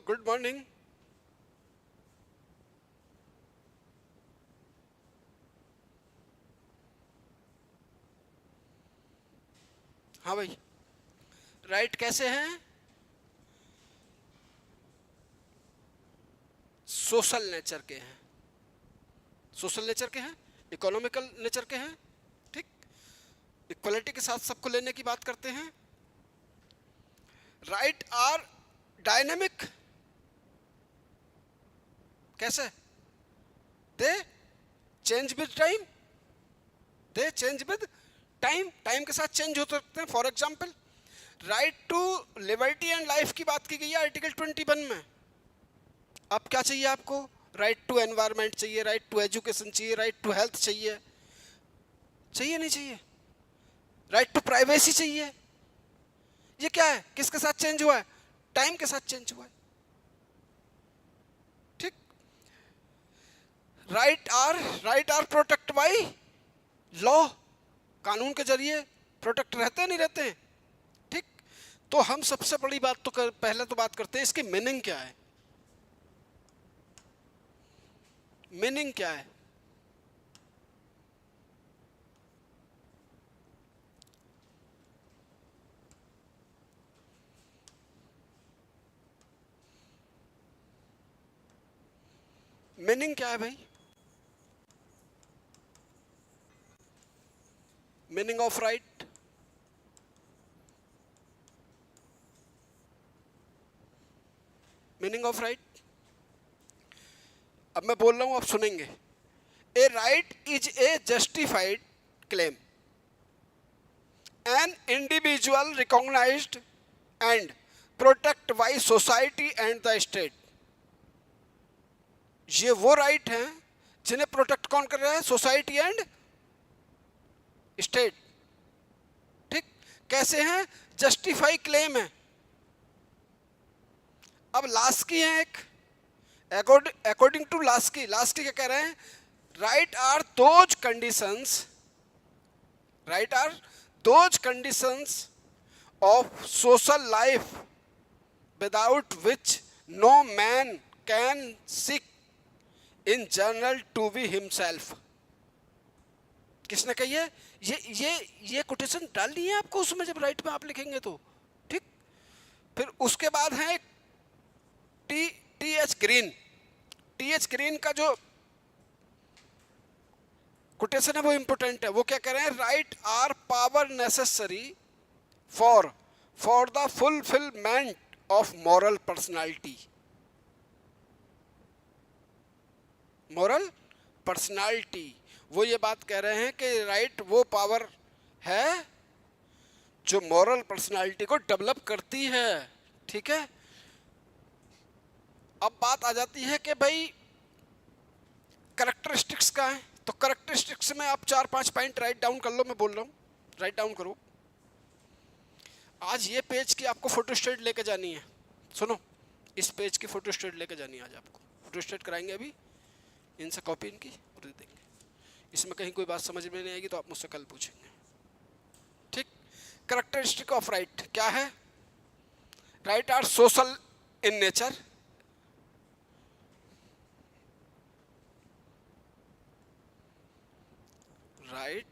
Good morning. हाँ भाई, right कैसे हैं? सोशल नेचर के हैं, सोशल नेचर के हैं, इकोनॉमिकल नेचर के हैं। ठीक, इक्वलिटी के साथ सबको लेने की बात करते हैं। Right are dynamic. कैसे? They change with time, they change with time, time के साथ चेंज हो सकते हैं। For example, right to liberty and life की बात की गई है आर्टिकल 21 में। अब क्या चाहिए आपको? राइट टू एनवायरनमेंट चाहिए, राइट टू एजुकेशन चाहिए, राइट टू हेल्थ चाहिए, चाहिए नहीं चाहिए? राइट टू प्राइवेसी चाहिए। ये क्या है? किसके साथ चेंज हुआ है? टाइम के साथ चेंज हुआ है। ठीक, right are protect by law, कानून के जरिए प्रोटेक्ट रहते नहीं रहते हैं। ठीक, तो हम सबसे बड़ी बात तो पहले तो बात करते हैं इसकी मीनिंग क्या है। मीनिंग क्या है? मीनिंग क्या है भाई? Meaning of right, meaning of right. अब मैं बोल रहा हूं, आप सुनेंगे। A right is a justified claim an individual recognized and protected by society and the state। ये वो राइट हैं जिन्हें प्रोटेक्ट कौन कर रहा है? Society and state. ठीक, कैसे हैं? जस्टिफाई क्लेम है। अब लास्की है एक, अकॉर्डिंग टू लास्की क्या कह रहे हैं? Right are those conditions, right are those conditions of social life without which no man can seek in general to be himself। किसने कही है? ये कोटेशन डालनी है आपको उसमें जब राइट में आप लिखेंगे तो। ठीक, फिर उसके बाद है टी एच ग्रीन का जो कोटेशन है वो इंपोर्टेंट है। वो क्या कह रहे हैं? Right are power necessary for the fulfilment of moral personality. Moral personality, वो ये बात कह रहे हैं कि राइट वो पावर है जो मॉरल पर्सनालिटी को डेवलप करती है। ठीक है, अब बात आ जाती है कि भाई कैरेक्टरिस्टिक्स का है, तो कैरेक्टरिस्टिक्स में आप 4-5 पॉइंट राइट डाउन कर लो। मैं बोल रहा हूँ, राइट डाउन करो। आज ये पेज की आपको फोटो स्टेट लेके जानी है। सुनो, इस पेज की फोटो स्टेट लेके जानी है। आज आपको फोटो स्टेट कराएंगे, अभी इनसे कॉपी इनकी और दे देंगे। इसमें कहीं कोई बात समझ में नहीं आएगी तो आप मुझसे कल पूछेंगे। ठीक, कैरेक्टरिस्टिक ऑफ राइट क्या है? Right are social in nature, right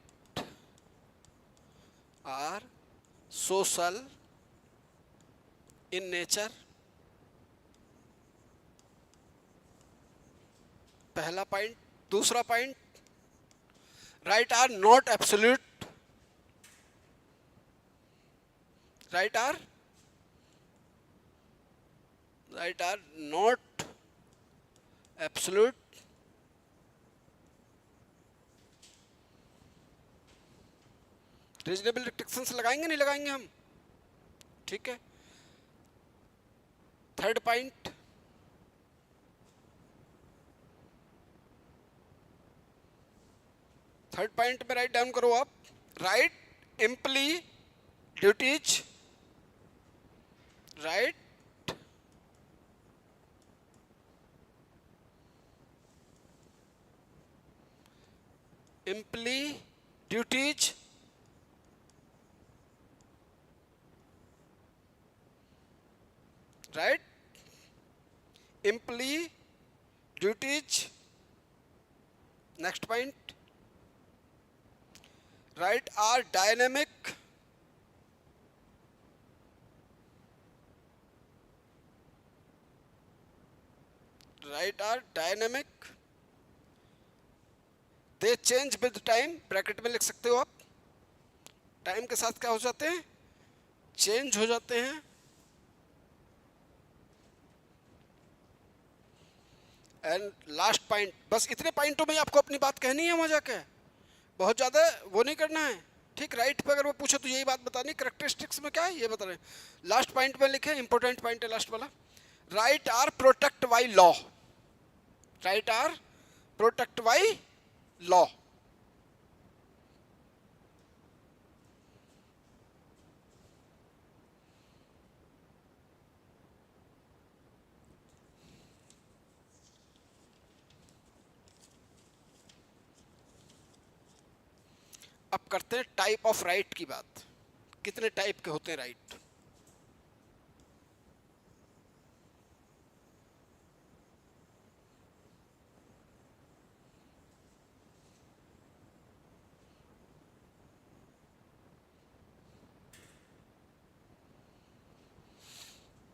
are social in nature, पहला पॉइंट। दूसरा point, right are not absolute, right are not absolute. Reasonable restrictions लगाएंगे नहीं लगाएंगे हम? ठीक है, थर्ड पॉइंट, थर्ड पॉइंट में राइट डाउन करो आप। Right imply duties, right imply duties right imply duties, next point, right are dynamic, right are dynamic, they change with time, bracket में लिख सकते हो आप, टाइम के साथ क्या हो जाते हैं, चेंज हो जाते हैं। एंड लास्ट पॉइंट, बस इतने पॉइंटों में आपको अपनी बात कहनी है, वहाँ जाके बहुत ज़्यादा वो नहीं करना है, ठीक। राइट पे अगर वो पूछे तो यही बात बतानी, करेक्टरिस्टिक्स में क्या है ये बता रहे हैं। लास्ट पॉइंट में लिखे, इंपॉर्टेंट पॉइंट है लास्ट वाला, right are protect by law, right are protect by law. अब करते हैं टाइप ऑफ राइट की बात, कितने टाइप के होते हैं राइट।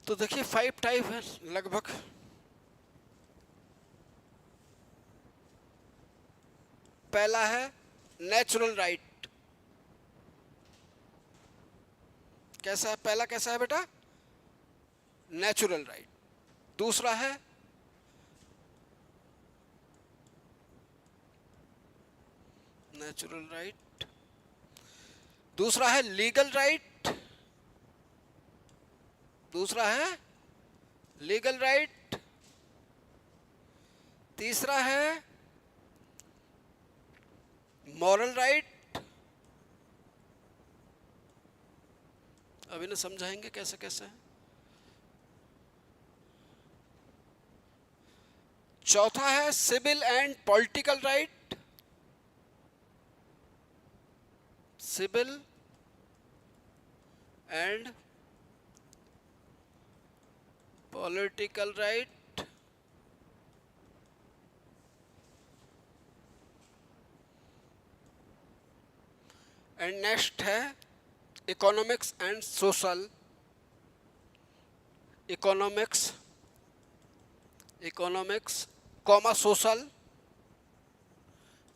तो देखिए 5 टाइप है लगभग। पहला है नेचुरल राइट, कैसा है, पहला कैसा है बेटा, नेचुरल राइट। दूसरा है नेचुरल राइट, दूसरा है लीगल राइट, दूसरा है लीगल राइट, तीसरा है मॉरल राइट, अभी ना समझाएंगे कैसे कैसे है। चौथा है civil and political right, civil and political right. And next है economics and social, economics, economics comma social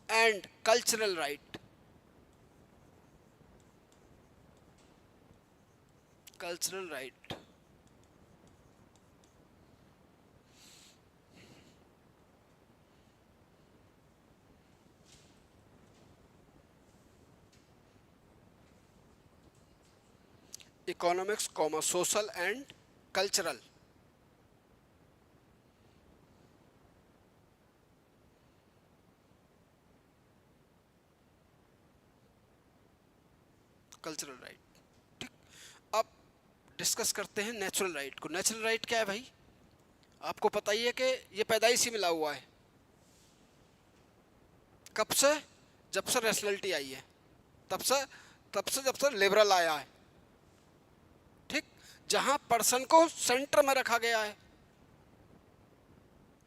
and cultural right, cultural right. Economics comma social and cultural. Cultural right, ठीक। अब डिस्कस करते हैं नेचुरल राइट को। Natural right क्या है भाई, आपको पता ही है कि ये पैदाइशी मिला हुआ है। कब से, जब से रैशनैलिटी आई है, तब से जब से लिबरल आया है, ठीक। जहां पर्सन को सेंटर में रखा गया है,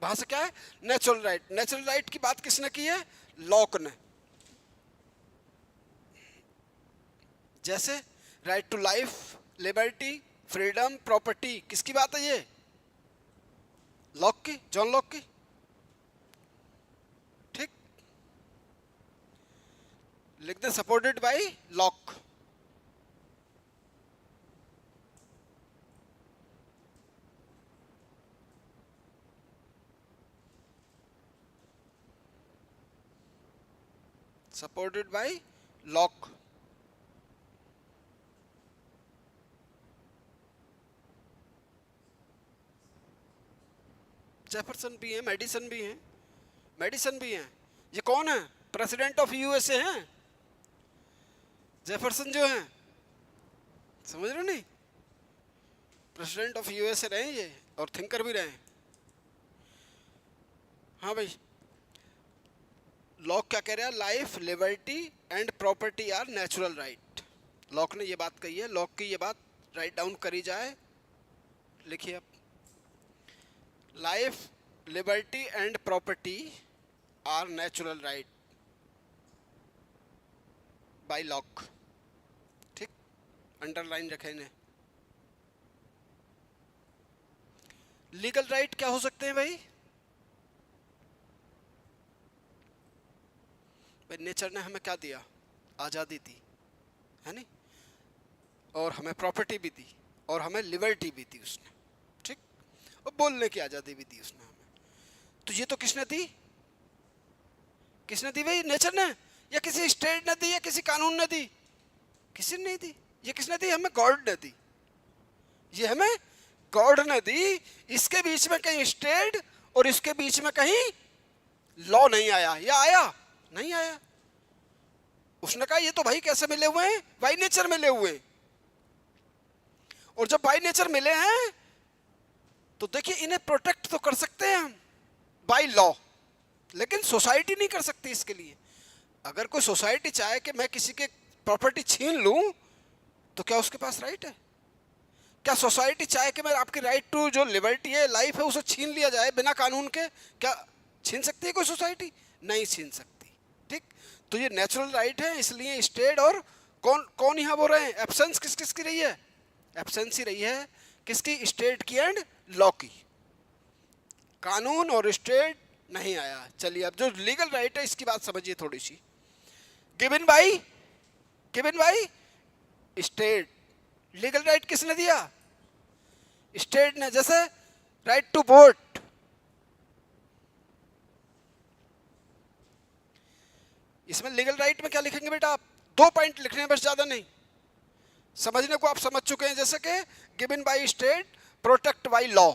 वहां से क्या है, नेचुरल राइट। नेचुरल राइट की बात किसने की है, लॉक ने। जैसे right to life, liberty, freedom, property, किसकी बात है ये, लॉक की, जॉन लॉक की, ठीक। लिख they supported by lock. Supported by lock. Jefferson भी हैं, मेडिसन भी हैं, मेडिसन भी हैं। ये कौन है, प्रेसिडेंट ऑफ यूएसए हैं जेफरसन जो हैं, समझ रहे हो नहीं, प्रेसिडेंट ऑफ यूएसए रहे ये, और थिंकर भी रहे। हाँ भाई, लॉक क्या कह रहा है, life, liberty and property are natural right. Locke ने ये बात कही है, लॉक की ये बात राइट डाउन करी जाए, लिखिए आप। Life, liberty and property are natural right by Locke. ठीक, अंडरलाइन रखें इन्हें। लीगल राइट क्या हो सकते हैं भाई? भाई नेचर ने हमें क्या दिया? आज़ादी दी, है नहीं? और हमें प्रॉपर्टी भी दी और हमें लिबर्टी भी दी उसने। ठीक, और बोलने की आज़ादी भी दी उसने हमें। तो ये तो किसने दी? किसने दी भाई? नेचर ने, या किसी स्टेट ने दी, या किसी कानून ने दी? किसी ने नहीं दी। ये किसने दी? हमें गॉड ने दी। ये हमें गॉड ने दी। इसके बीच में कहीं स्टेट और इसके बीच में कहीं लॉ नहीं आया, या आया? नहीं आया। उसने कहा ये तो भाई कैसे मिले हुए हैं? बाई नेचर मिले हुए हैं। और जब बाई नेचर मिले हैं तो देखिए इन्हें प्रोटेक्ट तो कर सकते हैं हम बाई लॉ, लेकिन सोसाइटी नहीं कर सकती इसके लिए। अगर कोई सोसाइटी चाहे कि मैं किसी के प्रॉपर्टी छीन लूं तो क्या उसके पास राइट है? क्या सोसाइटी चाहे कि मैं आपकी राइट टू जो लिबर्टी है, लाइफ है, उसे छीन लिया जाए बिना कानून के? क्या छीन सकती है कोई सोसाइटी? नहीं छीन सकती। ठीक, तो ये नेचुरल राइट है। इसलिए स्टेट और कौन कौन यहाँ बोल रहे हैं? एब्सेंस किस किस की रही है? एब्सेंस ही रही है किसकी? स्टेट की एंड लॉ की। कानून और स्टेट नहीं आया। चलिए अब जो लीगल राइट है इसकी बात समझिए थोड़ी सी। Given by state. Legal right किसने दिया? स्टेट ने। जैसे राइट टू वोट। इसमें लीगल राइट में क्या लिखेंगे बेटा आप? 2 पॉइंट लिखने हैं बस, ज्यादा नहीं। समझने को आप समझ चुके हैं। जैसे कि given by state, protect by law.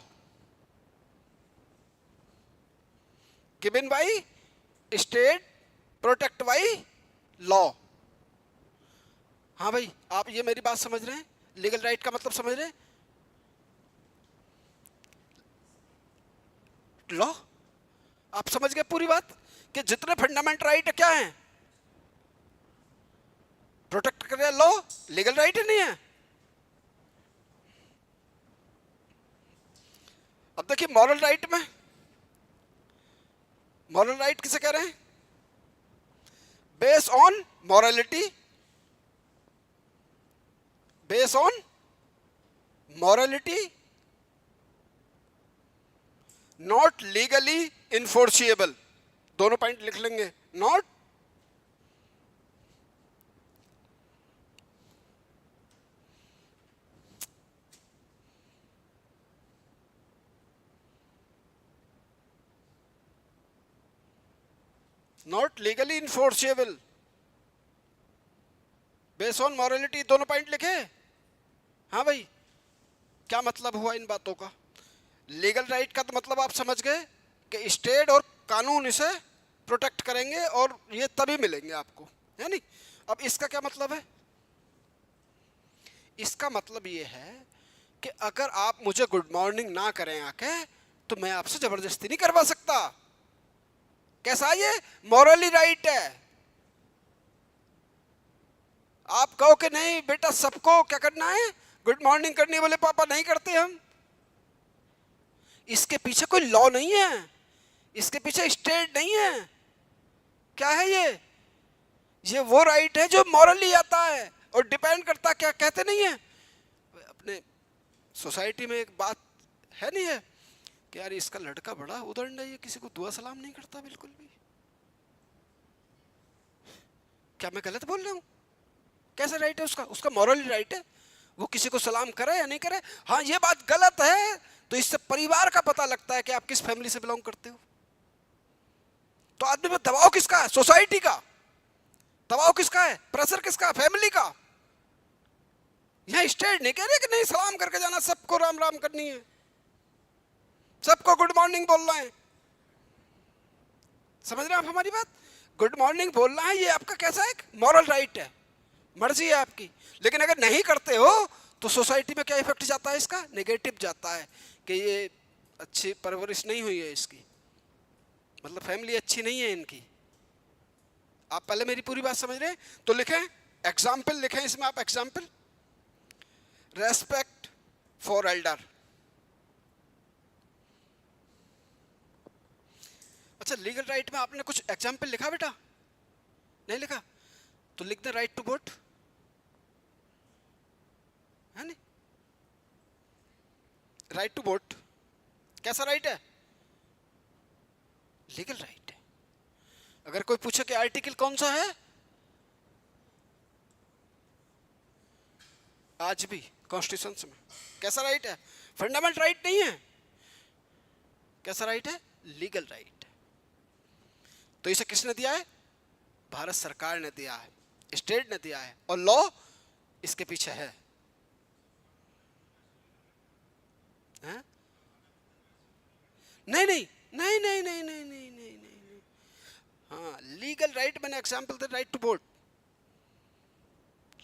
Given by state, protect by law. हाँ भाई, आप ये मेरी बात समझ रहे हैं? लीगल राइट का मतलब समझ रहे हैं? लॉ। आप समझ गए पूरी बात कि जितने फंडामेंटल राइट क्या हैं? प्रोटेक्ट कर रहे हैं लॉ। लीगल राइट नहीं है। अब देखिए मॉरल राइट में, मॉरल राइट किसे कह रहे हैं? Base on morality, base on morality, not legally enforceable. दोनों पॉइंट लिख लेंगे। Not not legally enforceable, base on morality. दोनों पॉइंट लिखे। हाँ भाई, क्या मतलब हुआ इन बातों का? लीगल राइट का तो मतलब आप समझ गए कि स्टेट और कानून इसे प्रोटेक्ट करेंगे और ये तभी मिलेंगे आपको, है नहीं? अब इसका क्या मतलब है? इसका मतलब ये है कि अगर आप मुझे गुड मॉर्निंग ना करें आके तो मैं आपसे जबरदस्ती नहीं करवा सकता। कैसा? ये मॉरली राइट है। आप कहो कि नहीं बेटा सबको क्या करना है? गुड मॉर्निंग करनी है। बोले पापा नहीं करते हम। इसके पीछे कोई लॉ नहीं है, इसके पीछे स्टेट नहीं है। क्या है ये? ये वो राइट है जो मॉरली आता है और डिपेंड करता, क्या कहते नहीं है अपने सोसाइटी में एक बात है नहीं है कि यार इसका लड़का बड़ा उदंड है, ये किसी को दुआ सलाम नहीं करता बिल्कुल भी। क्या मैं गलत बोल रहा हूँ? कैसा राइट है उसका? उसका मॉरली राइट है, वो किसी को सलाम करे या नहीं करे। हाँ ये बात गलत है तो इससे परिवार का पता लगता है कि आप किस फैमिली से बिलोंग करते हो। तो आदमी पे दबाव किसका है? सोसाइटी का। दबाव किसका है? प्रेशर किसका? फैमिली का। यह स्टेट नहीं कह रहे कि नहीं सलाम करके जाना, सबको राम राम करनी है, सबको गुड मॉर्निंग बोलना है। समझ रहे हैं आप हमारी बात? गुड मॉर्निंग बोलना है, ये आपका कैसा एक मॉरल राइट है, मर्जी है आपकी। लेकिन अगर नहीं करते हो तो सोसाइटी में क्या इफेक्ट जाता है इसका? नेगेटिव जाता है कि ये अच्छी परवरिश नहीं हुई है इसकी, मतलब फैमिली अच्छी नहीं है इनकी। आप पहले मेरी पूरी बात समझ रहे हैं? तो लिखें एग्जाम्पल, लिखें इसमें आप एग्जाम्पल। रेस्पेक्ट फॉर एल्डर, अच्छा, लीगल राइट में आपने कुछ एग्जाम्पल लिखा बेटा? नहीं लिखा? तो लिख दे राइट टू वोट, है नहीं? राइट टू वोट कैसा राइट है? लीगल राइट है। अगर कोई पूछे कि आर्टिकल कौन सा है, आज भी कॉन्स्टिट्यूशन में कैसा राइट है? फंडामेंटल राइट नहीं है। कैसा राइट है? Legal right. तो इसे किसने दिया है? भारत सरकार ने दिया है, स्टेट ने दिया है, और लॉ इसके पीछे है। हैं? नहीं नहीं नहीं नहीं नहीं नहीं नहीं नहीं नहीं। हाँ, लीगल राइट मैंने एग्जांपल दे, right to vote,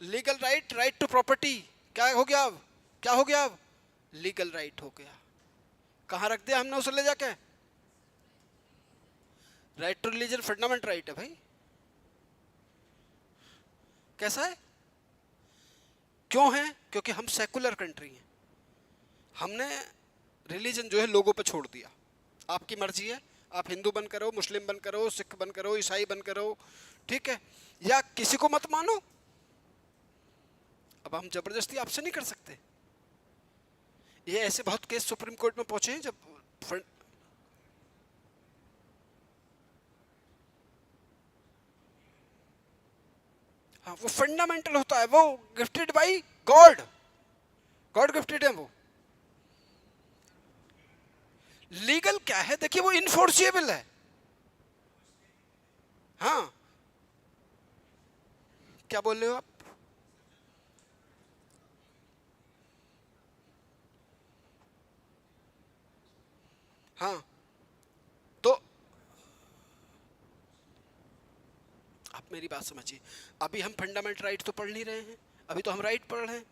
legal right, right to property, क्या हो गया अब? क्या हो गया अब? लीगल राइट हो गया। कहाँ रख दिया हमने उसे ले जाके? Right to religion fundamental right है भाई। कैसा है? क्यों है? क्योंकि हम सेकुलर कंट्री हैं। हमने रिलीजन जो है लोगों पे छोड़ दिया। आपकी मर्जी है, आप हिंदू बन करो, मुस्लिम बन करो, सिख बन करो, ईसाई बन करो, ठीक है, या किसी को मत मानो। अब हम जबरदस्ती आपसे नहीं कर सकते। ये ऐसे बहुत केस सुप्रीम कोर्ट में पहुंचे हैं जब हाँ, वो फंडामेंटल होता है, वो gifted bye God, God gifted है वो। लीगल क्या है? देखिए वो इनफोर्सिएबल है। हाँ, क्या बोल रहे हो आप? हाँ, तो आप मेरी बात समझिए। अभी हम फंडामेंटल राइट तो पढ़ नहीं रहे हैं, अभी तो हम राइट पढ़ रहे हैं।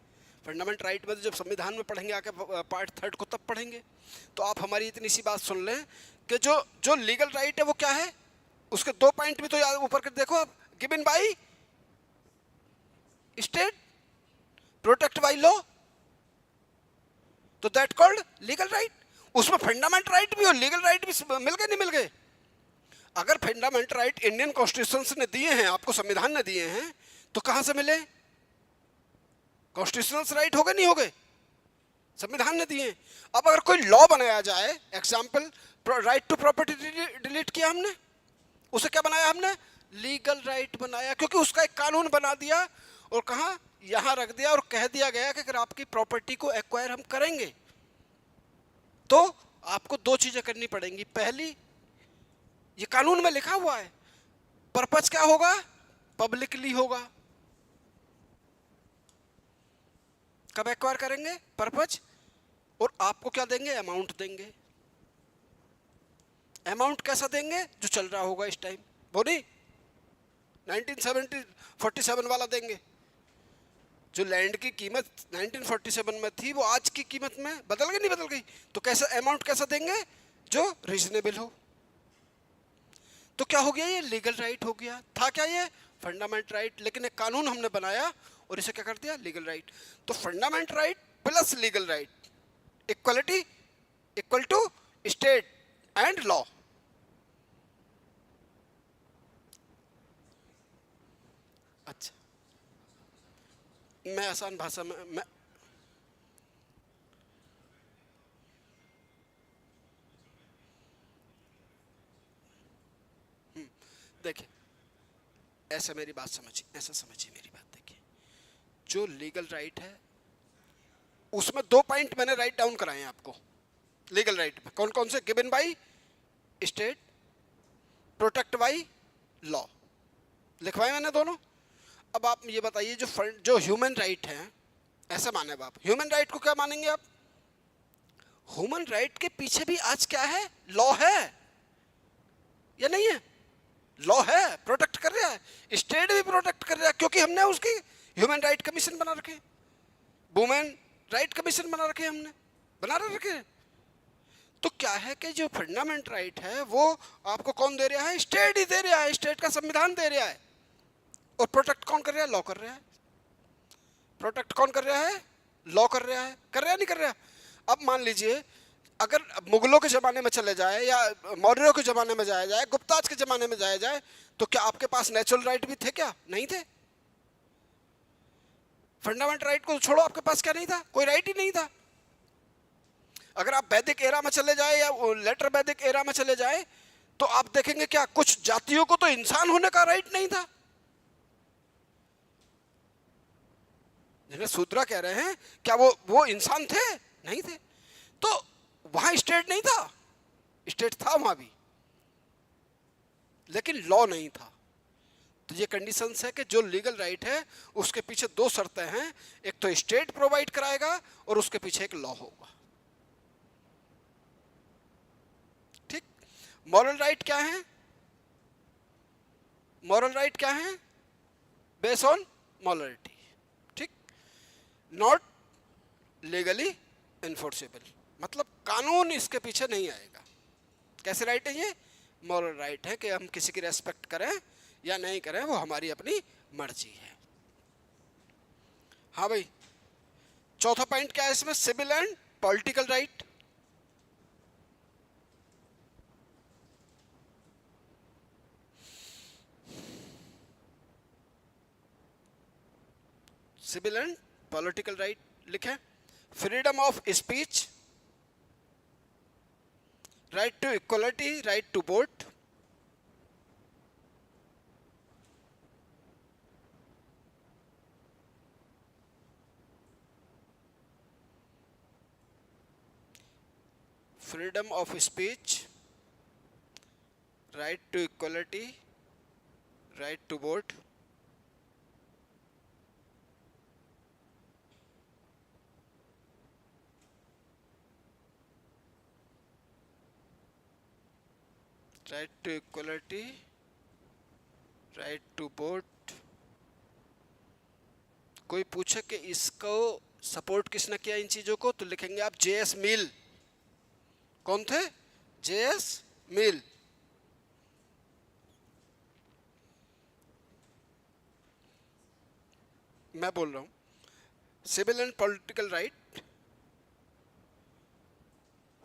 फंडामेंटल राइट में जब संविधान में पढ़ेंगे आके पार्ट 3 को, तब पढ़ेंगे। तो आप हमारी इतनी सी बात सुन लें कि जो जो लीगल राइट है वो क्या है, उसके 2 पॉइंट भी तो याद ऊपर कर देखो आप। Given by state, protect by law, तो दैट कॉल्ड लीगल राइट। उसमें फंडामेंटल राइट भी और लीगल राइट भी मिल गए, नहीं मिल गए? अगर फंडामेंटल राइट इंडियन कॉन्स्टिट्यूशन ने दिए हैं आपको, संविधान ने दिए हैं, तो कहां से मिले? कॉन्स्टिट्यूशनल राइट हो गए, नहीं हो गए? संविधान ने दिए। अब अगर कोई लॉ बनाया जाए, example right to property delete किया हमने, उसे क्या बनाया हमने? लीगल राइट बनाया, क्योंकि उसका एक कानून बना दिया और कहा यहां रख दिया और कह दिया गया कि अगर आपकी प्रॉपर्टी को एक्वायर हम करेंगे तो आपको 2 चीजें करनी पड़ेंगी। पहली, ये कानून में लिखा हुआ है, पर्पस क्या होगा? पब्लिकली होगा। कब एक्वायर करेंगे? पर्पस। और आपको क्या देंगे? अमाउंट देंगे। अमाउंट कैसा देंगे? जो चल रहा होगा इस टाइम, वो नहीं 1947 वाला देंगे। जो लैंड की कीमत 1947 में थी वो आज की कीमत में बदल गई, नहीं बदल गई? तो कैसा अमाउंट कैसा देंगे? जो रीजनेबल हो। तो क्या हो गया? ये लीगल राइट हो गया। था क्या ये? Fundamental right. लेकिन एक कानून हमने बनाया और इसे क्या कर दिया? Legal right. तो fundamental right plus legal right, equality, equal to state and law. अच्छा, मैं आसान भाषा में मैं देखिए, ऐसे मेरी बात समझिए, ऐसा समझिए मेरी बात। देखिए, जो लीगल राइट है उसमें 2 पॉइंट मैंने राइट डाउन कराए हैं आपको। लीगल राइट में कौन कौन से? Given by state, protect by law, लिखवाए मैंने दोनों। अब आप ये बताइए, जो ह्यूमन राइट है, ऐसा माने आप ह्यूमन राइट को क्या मानेंगे आप? ह्यूमन राइट के पीछे भी आज क्या है? लॉ है या नहीं है? लॉ है, प्रोटेक्ट कर रहा है, स्टेट भी प्रोटेक्ट कर रहा है, क्योंकि हमने उसकी ह्यूमन राइट कमीशन बना रखे, वुमेन राइट कमीशन बना रखे, हमने बना रखे। तो क्या है कि जो फंडामेंटल राइट है वो आपको कौन दे रहा है? स्टेट ही दे रहा है, स्टेट का संविधान दे रहा है। और प्रोटेक्ट कौन कर रहा है? लॉ कर रहा है। प्रोटेक्ट कौन कर रहा है? लॉ कर रहा है। कर रहा है, नहीं कर रहा? अब मान लीजिए अगर मुगलों के ज़माने में चले जाए या मौर्यों के ज़माने में जाया जाए, गुप्ताज के ज़माने में जाया जाए, तो क्या आपके पास नेचुरल राइट भी थे? क्या नहीं थे? फंडामेंटल राइट को छोड़ो, आपके पास क्या नहीं था? कोई राइट ही नहीं था। अगर आप वैदिक एरा में चले जाए या लेटर वैदिक एरा में चले जाए, तो आप देखेंगे क्या कुछ जातियों को तो इंसान होने का राइट नहीं था। जिन्हें शूद्रा कह रहे हैं, क्या वो इंसान थे? नहीं थे। तो वहां स्टेट नहीं था, स्टेट था वहां भी, लेकिन लॉ नहीं था। तो ये कंडीशंस है कि जो लीगल राइट है उसके पीछे दो शर्तें हैं, एक तो स्टेट प्रोवाइड कराएगा और उसके पीछे एक लॉ होगा। ठीक। मॉरल राइट क्या है? मॉरल राइट क्या है? Based on morality. ठीक। नॉट लीगली इन्फोर्सेबल, मतलब कानून इसके पीछे नहीं आएगा। कैसे राइट है ये? मॉरल राइट है कि हम किसी की रेस्पेक्ट करें या नहीं करें, वो हमारी अपनी मर्जी है। हाँ भाई, चौथा पॉइंट क्या है इसमें? Civil and political right. Civil and political right लिखे। Freedom of speech, right to equality, right to vote, freedom of speech, right to equality, right to vote, right to equality, right to vote। कोई पूछे कि इसको support किसने किया इन चीजों को, तो लिखेंगे आप जेएस मिल। कौन थे? JS Mill. मैं बोल रहा हूं civil and political right,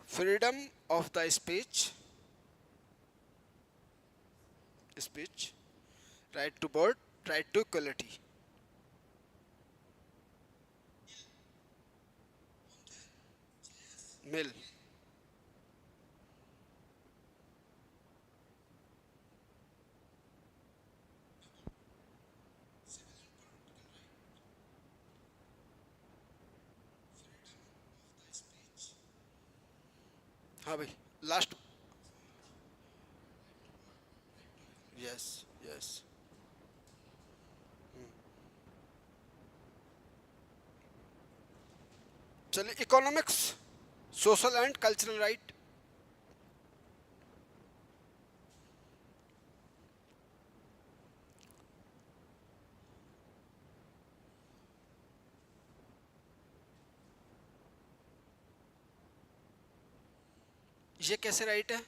freedom of the speech, right to vote, right to equality. Mill. हाँ भाई, लास्ट। Yes yes. चलिए, economics, social and cultural right. ये कैसे राइट है?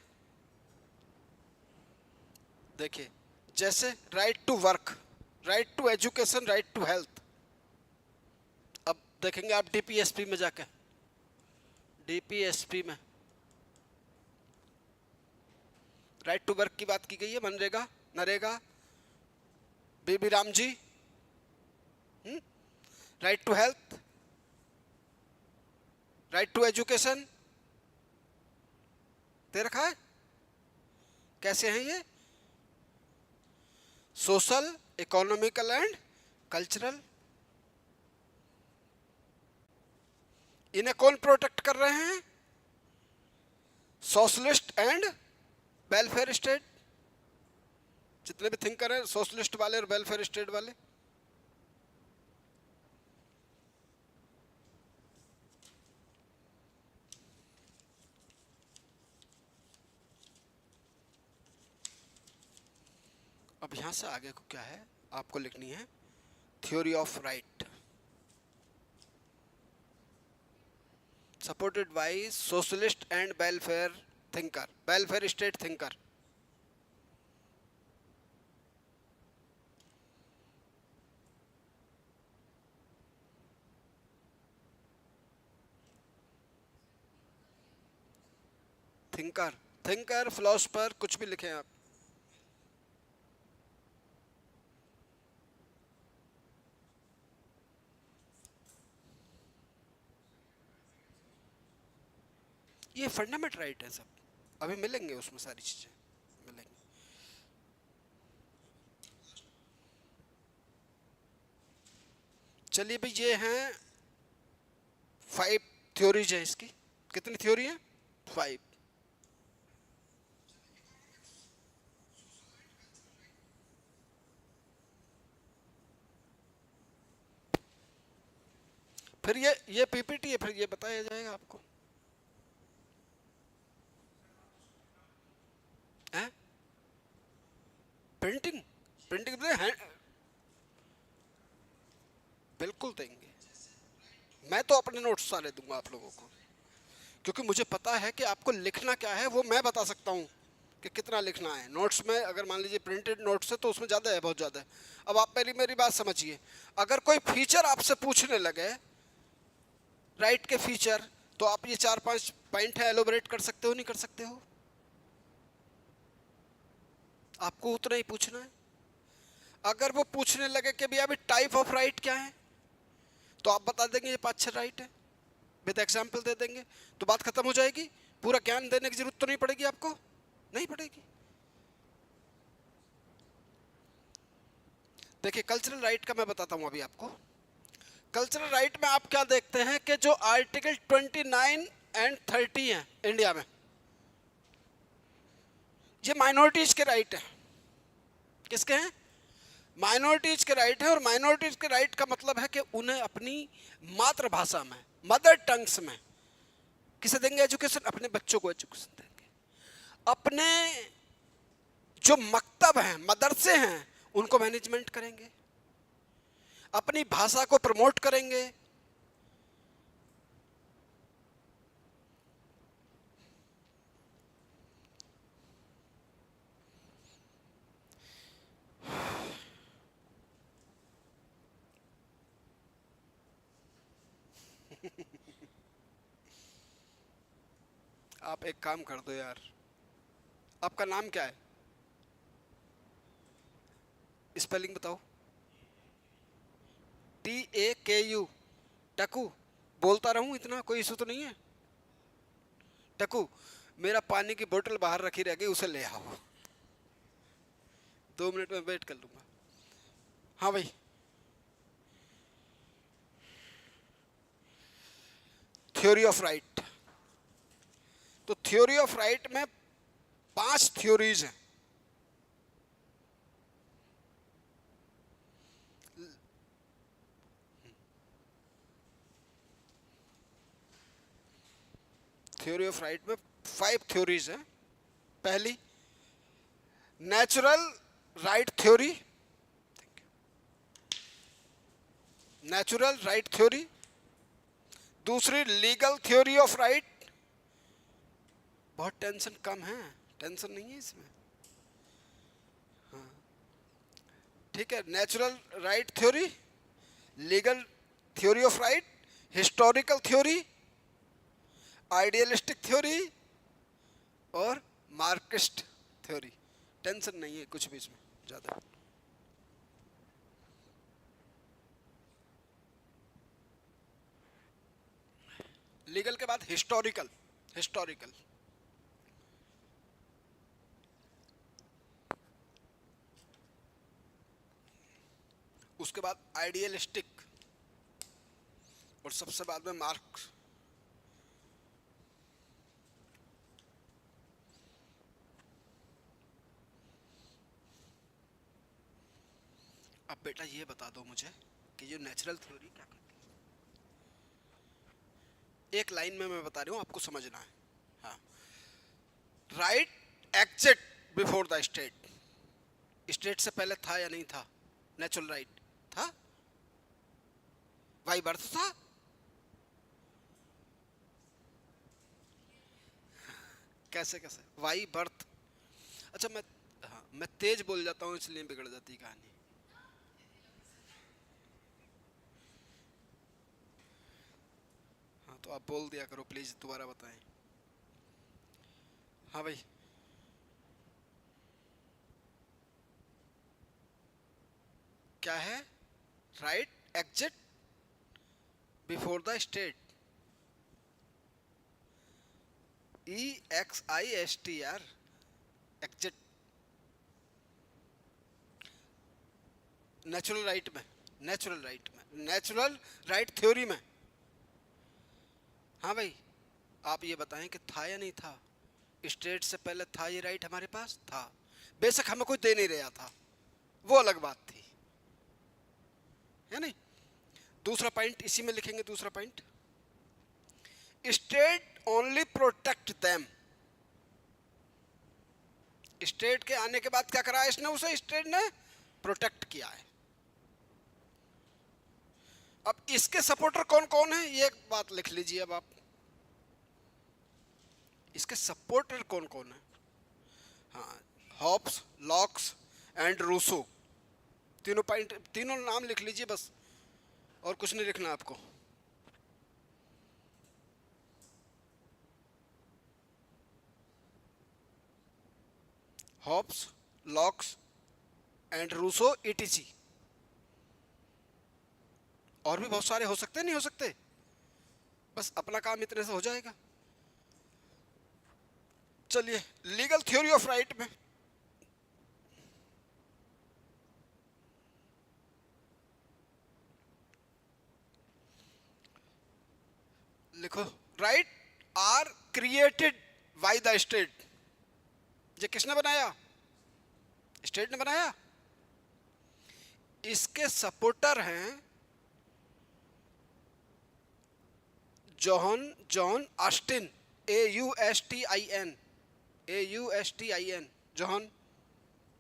देखिए, जैसे right to work, right to education, right to health. अब देखेंगे आप डीपीएसपी में जाके, डीपीएसपी में राइट टू वर्क की बात की गई है, मनरेगा, नरेगा, बीबी राम जी। Right to health, right to education दे रखा है। कैसे हैं ये? Social, economical and cultural. इन्हें कौन प्रोटेक्ट कर रहे हैं? Socialist and welfare state. जितने भी थिंकर हैं, सोशलिस्ट वाले और वेलफेयर स्टेट वाले। अब यहां से आगे को क्या है आपको लिखनी है? Theory of right, supported by socialist and welfare thinker, welfare state thinker. Thinker, thinker, philosopher, कुछ भी लिखें आप। ये फंडामेंटल राइट है सब, अभी मिलेंगे उसमें सारी चीजें मिलेंगी। चलिए भाई, ये हैं 5 थ्योरीज है इसकी। कितनी थ्योरी है? 5। फिर ये पीपीटी है, फिर ये बताया जाएगा आपको। हैं? प्रिंटिंग, प्रिंटिंग बिल्कुल देंगे। मैं तो अपने नोट्स सारे दूंगा आप लोगों को, क्योंकि मुझे पता है कि आपको लिखना क्या है, वो मैं बता सकता हूँ कि कितना लिखना है। नोट्स में अगर मान लीजिए प्रिंटेड नोट्स है तो उसमें ज़्यादा है, बहुत ज़्यादा है। अब आप पहली मेरी बात समझिए, अगर कोई फीचर आपसे पूछने लगे, राइट के फीचर, तो आप ये 4-5 पॉइंट है एलोबरेट कर सकते हो, नहीं कर सकते हो? आपको उतना ही पूछना है। अगर वो पूछने लगे कि भैया अभी टाइप ऑफ राइट क्या है, तो आप बता देंगे ये 5-6 राइट है, विद एग्जाम्पल दे देंगे, तो बात खत्म हो जाएगी। पूरा ज्ञान देने की जरूरत तो नहीं पड़ेगी आपको, नहीं पड़ेगी। देखिए कल्चरल राइट का मैं बताता हूं अभी आपको। कल्चरल राइट में आप क्या देखते हैं कि जो आर्टिकल 29 एंड 30 हैं इंडिया में, ये माइनॉरिटीज के राइट है। किसके हैं? माइनॉरिटीज के राइट है। और माइनॉरिटीज के राइट का मतलब है कि उन्हें अपनी मातृभाषा में, मदर टंग्स में, किसे देंगे एजुकेशन? अपने बच्चों को एजुकेशन देंगे। अपने जो मकतब हैं, मदरसे हैं, उनको मैनेजमेंट करेंगे, अपनी भाषा को प्रमोट करेंगे। आप एक काम कर दो यार, आपका नाम क्या है? स्पेलिंग बताओ। TAKU, टकू। बोलता रहूं इतना, कोई इशू तो नहीं है? टकू, मेरा पानी की बोतल बाहर रखी रह गई, उसे ले आओ। 2 मिनट में वेट कर लूंगा। हाँ भाई, थ्योरी ऑफ राइट। तो थ्योरी ऑफ राइट में 5 थ्योरीज हैं। थ्योरी ऑफ राइट में 5 थ्योरीज हैं। पहली, natural right theory, natural right theory. दूसरी, लीगल थ्योरी ऑफ राइट। बहुत टेंशन कम है, टेंशन नहीं है इसमें। हाँ, ठीक है। Natural right theory, legal theory of right, historical theory, idealistic theory और मार्क्सिस्ट थ्योरी। टेंशन नहीं है कुछ भी इसमें ज़्यादा। लीगल के बाद हिस्टोरिकल, हिस्टोरिकल। उसके बाद आइडियलिस्टिक, और सबसे बाद में मार्क्स। अब बेटा ये बता दो मुझे कि ये नेचुरल थ्योरी क्या करती है? एक लाइन में मैं बता रही हूँ, आपको समझना है। हाँ, right exit before the state. State से पहले था या नहीं था? नेचुरल राइट था, बाई बर्थ था। कैसे कैसे वाई बर्थ? अच्छा मैं, हाँ मैं तेज बोल जाता हूँ इसलिए बिगड़ जाती है कहानी। हाँ तो आप बोल दिया करो प्लीज, दोबारा बताएं। हाँ भाई, क्या है? Right exit before the state, EXIST यार, एग्जिट। नेचुरल राइट में, नेचुरल राइट में, नेचुरल राइट थ्योरी में। हाँ भाई, आप ये बताएं कि था या नहीं था? स्टेट से पहले था ये राइट हमारे पास? था। बेशक हमें कोई दे नहीं रहा था, वो अलग बात थी, है नहीं? दूसरा पॉइंट इसी में लिखेंगे, दूसरा point, state only protect them. State के आने के बाद क्या करा है इसने? उसे स्टेट ने प्रोटेक्ट किया है। अब इसके सपोर्टर कौन कौन है, ये एक बात लिख लीजिए अब आप, इसके सपोर्टर कौन कौन है? हाँ, हॉब्स, लॉक्स एंड रूसो, तीनों पॉइंट, तीनों नाम लिख लीजिए बस, और कुछ नहीं लिखना आपको। Hobbes, Locke's and Rousseau, ETC। और भी बहुत सारे हो सकते, नहीं हो सकते, बस अपना काम इतने से हो जाएगा। चलिए, लीगल थ्योरी ऑफ राइट में लिखो, right are created by the state. ये किसने बनाया? स्टेट ने बनाया। इसके सपोर्टर हैं John Austin, AUSTIN, AUSTIN, John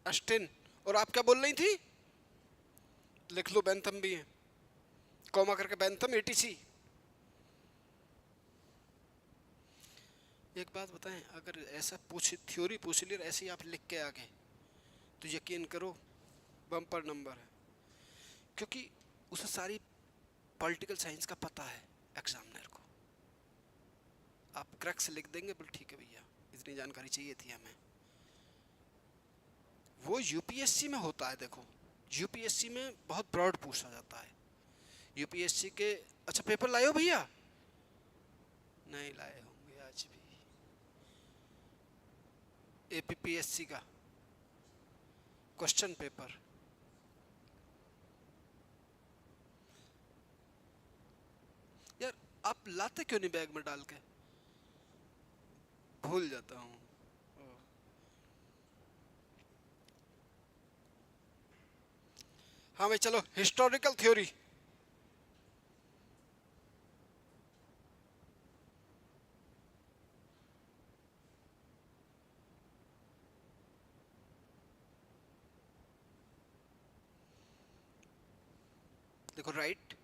Austin. और आप क्या बोल रही थी? लिख लो, बेंथम भी है, कॉमा करके बेंथम, ETC। एक बात बताएं, अगर ऐसा थ्योरी पूछ ली ऐसे ही आप लिख के आगे, तो यकीन करो बम्पर नंबर है, क्योंकि उसे सारी पॉलिटिकल साइंस का पता है एग्जामिनर को। आप क्रक्स लिख देंगे, बोल ठीक है भैया, इतनी जानकारी चाहिए थी हमें। वो यूपीएससी में होता है, देखो यूपीएससी में बहुत ब्रॉड पूछा जाता है। यूपीएससी के, अच्छा पेपर लाए हो भैया? नहीं लाए होंगे आज भी। APPSC का क्वेश्चन पेपर, यार आप लाते क्यों नहीं बैग में डाल के? भूल जाता हूँ। हाँ भाई चलो, हिस्टोरिकल थ्योरी। देखो, right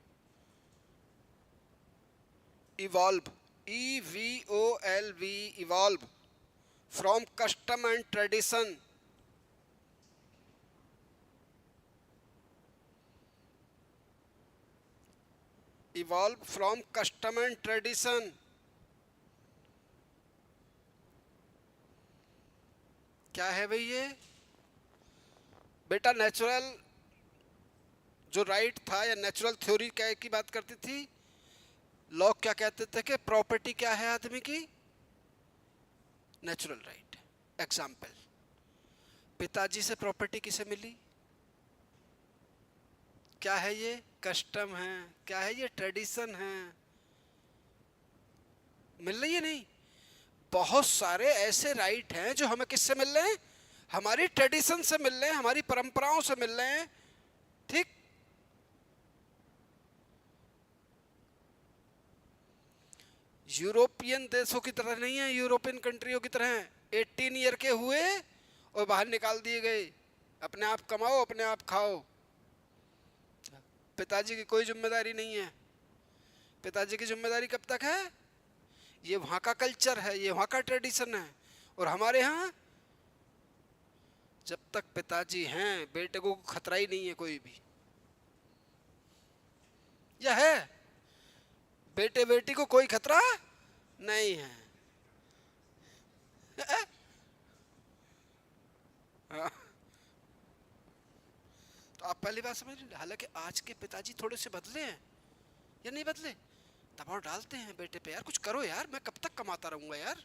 evolve, EVOLV, evolve from custom and tradition, evolve from custom and tradition. क्या है भाई ये? बेटा नेचुरल जो राइट था, या नेचुरल थ्योरी क्या की बात करती थी? लॉक क्या कहते थे कि प्रॉपर्टी क्या है आदमी की? Natural right. एग्जाम्पल, पिताजी से प्रॉपर्टी किसे मिली? क्या है ये? कस्टम है। क्या है ये? ट्रेडिशन है। मिल रही है? नहीं, बहुत सारे ऐसे राइट हैं जो हमें किससे मिल रहे हैं? हमारी ट्रेडिशन से मिल रहे हैं, हमारी परंपराओं से मिल रहे हैं। ठीक, यूरोपियन देशों की तरह नहीं है, यूरोपियन कंट्रियों की तरह है। 18 ईयर के हुए और बाहर निकाल दिए गए, अपने आप कमाओ अपने आप खाओ, पिताजी की कोई जिम्मेदारी नहीं है। पिताजी की जिम्मेदारी कब तक है? ये वहाँ का कल्चर है, ये वहाँ का ट्रेडिशन है। और हमारे यहाँ जब तक पिताजी हैं, बेटे को खतरा ही नहीं है कोई भी। यह है, बेटे बेटी को कोई खतरा नहीं है। पहली बात समझ लीजिए, हालांकि आज के पिताजी थोड़े से बदले हैं या नहीं बदले, दबाव डालते हैं बेटे पे, यार कुछ करो यार, मैं कब तक कमाता रहूंगा यार,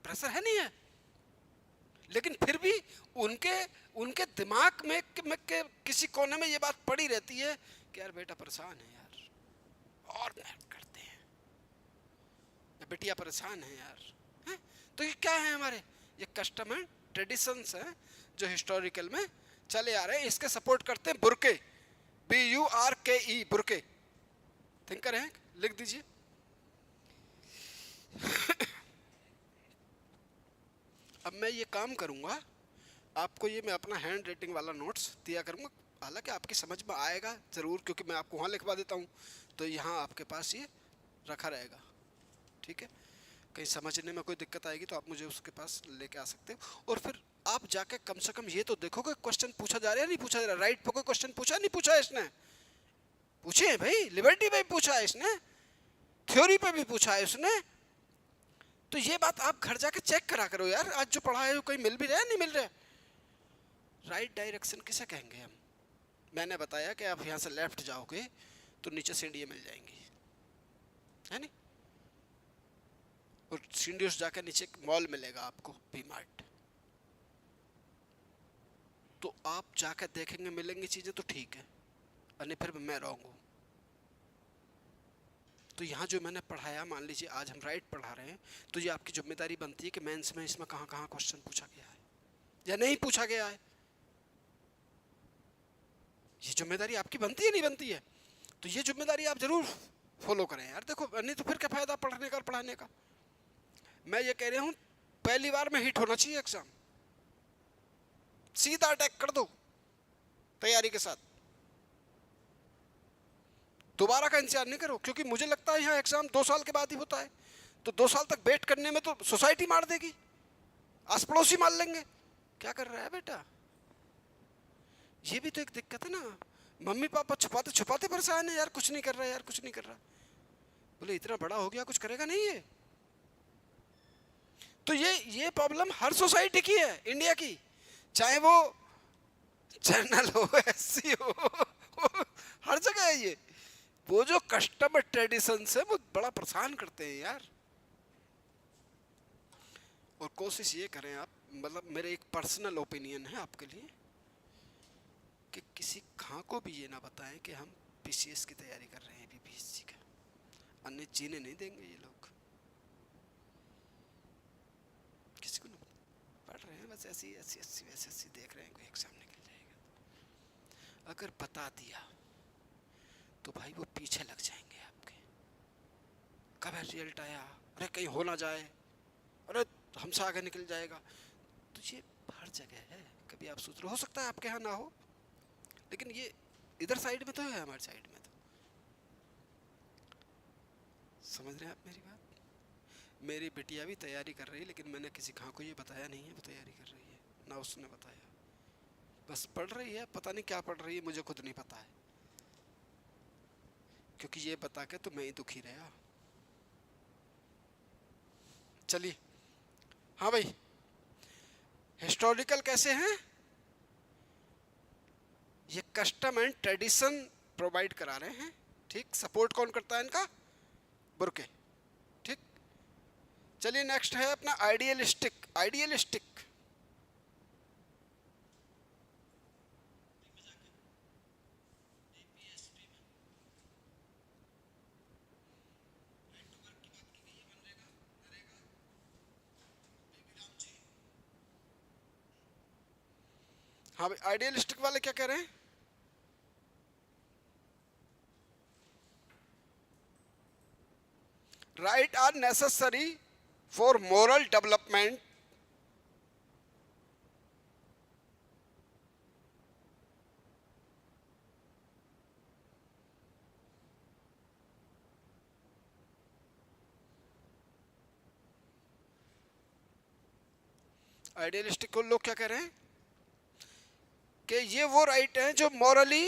प्रेशर है नहीं है, लेकिन फिर भी उनके उनके दिमाग में के किसी कोने में ये बात पड़ी रहती है कि यार बेटा परेशान है यार, और मेहनत करते हैं, या बेटिया परेशान है यार, है? तो ये क्या है हमारे, ये कस्टम है, ट्रेडिशंस हैं जो हिस्टोरिकल में चले आ रहे हैं, इसके सपोर्ट करते हैं बुरके, BURKE, बुरके, थिंकर हैं, लिख दीजिए। अब मैं ये काम करूंगा, आपको ये मैं अपना हैंड राइटिंग वाला नोट्स दिया करूंगा, हालांकि आपकी समझ में आएगा ज़रूर, क्योंकि मैं आपको वहाँ लिखवा देता हूँ, तो यहाँ आपके पास ये रखा रहेगा, ठीक है। कहीं समझने में कोई दिक्कत आएगी तो आप मुझे उसके पास लेके आ सकते हो, और फिर आप जाके कम से कम ये तो देखोगे क्वेश्चन पूछा जा रहा है नहीं पूछा जा रहा, राइट पे कोई क्वेश्चन पूछा नहीं पूछा है इसने, पूछे है भाई, लिबर्टी पे भी पूछा है इसने, थ्योरी पे भी पूछा है उसने, तो ये बात आप घर जाके चेक करा करो यार, आज जो पढ़ा है वो कोई मिल भी रहा है नहीं मिल रहा है। राइट डायरेक्शन किसे कहेंगे हम, मैंने बताया कि आप यहाँ से लेफ्ट जाओगे तो नीचे सीढ़ियाँ मिल जाएंगी, है नहीं, और सीढ़ियों से जाकर नीचे मॉल मिलेगा आपको, V-Mart, तो आप जाकर देखेंगे मिलेंगी चीज़ें तो ठीक है, और फिर मैं रॉन्ग हूँ। तो यहाँ जो मैंने पढ़ाया, मान लीजिए आज हम राइट पढ़ा रहे हैं, तो ये आपकी जिम्मेदारी बनती है कि मेंस में इसमें कहाँ कहाँ क्वेश्चन पूछा गया है या नहीं पूछा गया है, ये जिम्मेदारी आपकी बनती है नहीं बनती है, तो ये जिम्मेदारी आप जरूर फॉलो करें यार, देखो नहीं तो फिर क्या फायदा पढ़ने का और पढ़ाने का। मैं ये कह रहा हूँ पहली बार में हिट होना चाहिए एग्जाम, सीधा अटैक कर दो तैयारी के साथ, दोबारा का इंतजार नहीं करो, क्योंकि मुझे लगता है यहाँ एग्जाम 2 साल के बाद ही होता है, तो 2 साल तक वेट करने में तो सोसाइटी मार देगी, आस पड़ोसी मार लेंगे, क्या कर रहा है बेटा, ये भी तो एक दिक्कत है ना, मम्मी पापा छुपाते छुपाते परेशान है यार, कुछ नहीं कर रहा यार, कुछ नहीं कर रहा, बोले इतना बड़ा हो गया कुछ करेगा नहीं है। तो ये प्रॉब्लम हर सोसाइटी की है इंडिया की, चाहे वो जनरल हो, SC हो, हर जगह है ये, वो जो कस्टम ट्रेडिशन है वो बड़ा परेशान करते हैं यार। और कोशिश ये करें आप, मतलब मेरे एक पर्सनल ओपिनियन है आपके लिए, कि किसी खां को भी ये ना बताएं कि हम PCS की तैयारी कर रहे हैं, BPSC का, अन्य जीने नहीं देंगे ये लोग, किसी को नहीं पढ़ रहे हैं, बस ऐसी SC देख रहे हैं कोई एग्जाम निकल जाएगा, अगर बता दिया तो भाई वो पीछे लग जाएंगे आपके, कब है रिजल्ट आया, अरे कहीं हो ना जाए, अरे हमसे आगे निकल जाएगा, तो ये हर जगह है, कभी आप सोच रहे हो सकता है आपके यहाँ ना हो, लेकिन ये इधर साइड में तो है, हमारी साइड में तो, समझ रहे हैं आप मेरी बात। मेरी बिटिया भी तैयारी कर रही है, लेकिन मैंने किसी खां को ये बताया नहीं है वो तैयारी कर रही है, ना उसने बताया, बस पढ़ रही है, पता नहीं क्या पढ़ रही है, मुझे खुद नहीं पता है, क्योंकि ये बता के तो मैं ही दुखी रहा। चलिए, हाँ भाई, हिस्टोरिकल कैसे हैं, ये कस्टम एंड ट्रेडिशन प्रोवाइड करा रहे हैं, ठीक, सपोर्ट कौन करता है इनका, बुरके, ठीक। चलिए नेक्स्ट है अपना आइडियलिस्टिक, आइडियलिस्टिक, हाँ भाई, आइडियलिस्टिक वाले क्या कह रहे हैं, right are necessary for moral development, idealistic को लोग क्या कह रहे हैं कि ये वो राइट हैं जो मॉरली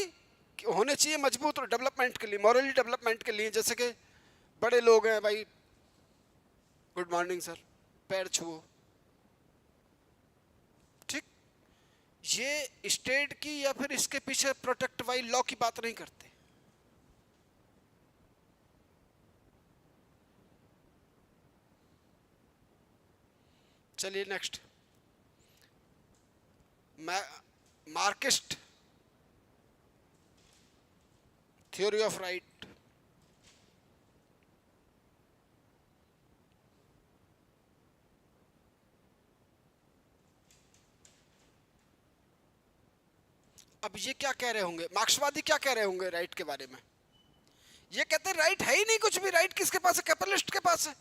होने चाहिए मजबूत, और डेवलपमेंट के लिए, मॉरली डेवलपमेंट के लिए, जैसे कि बड़े लोग हैं भाई, गुड मॉर्निंग सर, पैर छुओ, ठीक, ये स्टेट की या फिर इसके पीछे प्रोटेक्ट बाई लॉ की बात नहीं करते। चलिए next, Marxist theory of right. अब ये क्या कह रहे होंगे, मार्क्सवादी क्या कह रहे होंगे राइट के बारे में? ये कहते हैं राइट है ही नहीं कुछ भी, राइट किसके पास है? कैपिटलिस्ट के पास है।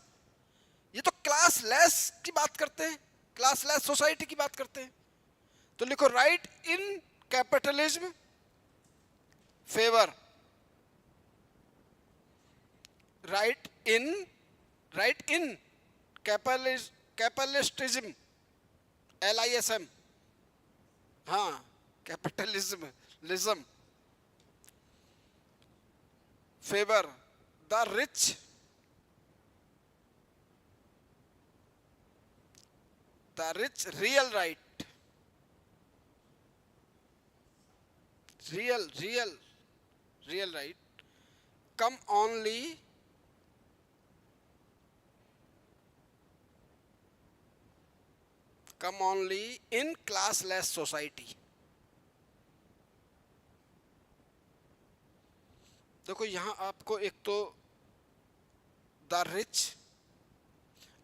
ये तो क्लास लेस की बात करते हैं, क्लास लेस सोसाइटी की बात करते हैं। तो लिखो right in capitalism favour, right in capitalistism, LISM, हाँ capitalism lism, favour the rich, real right, real right come only in classless society। देखो यहां आपको एक तो द रिच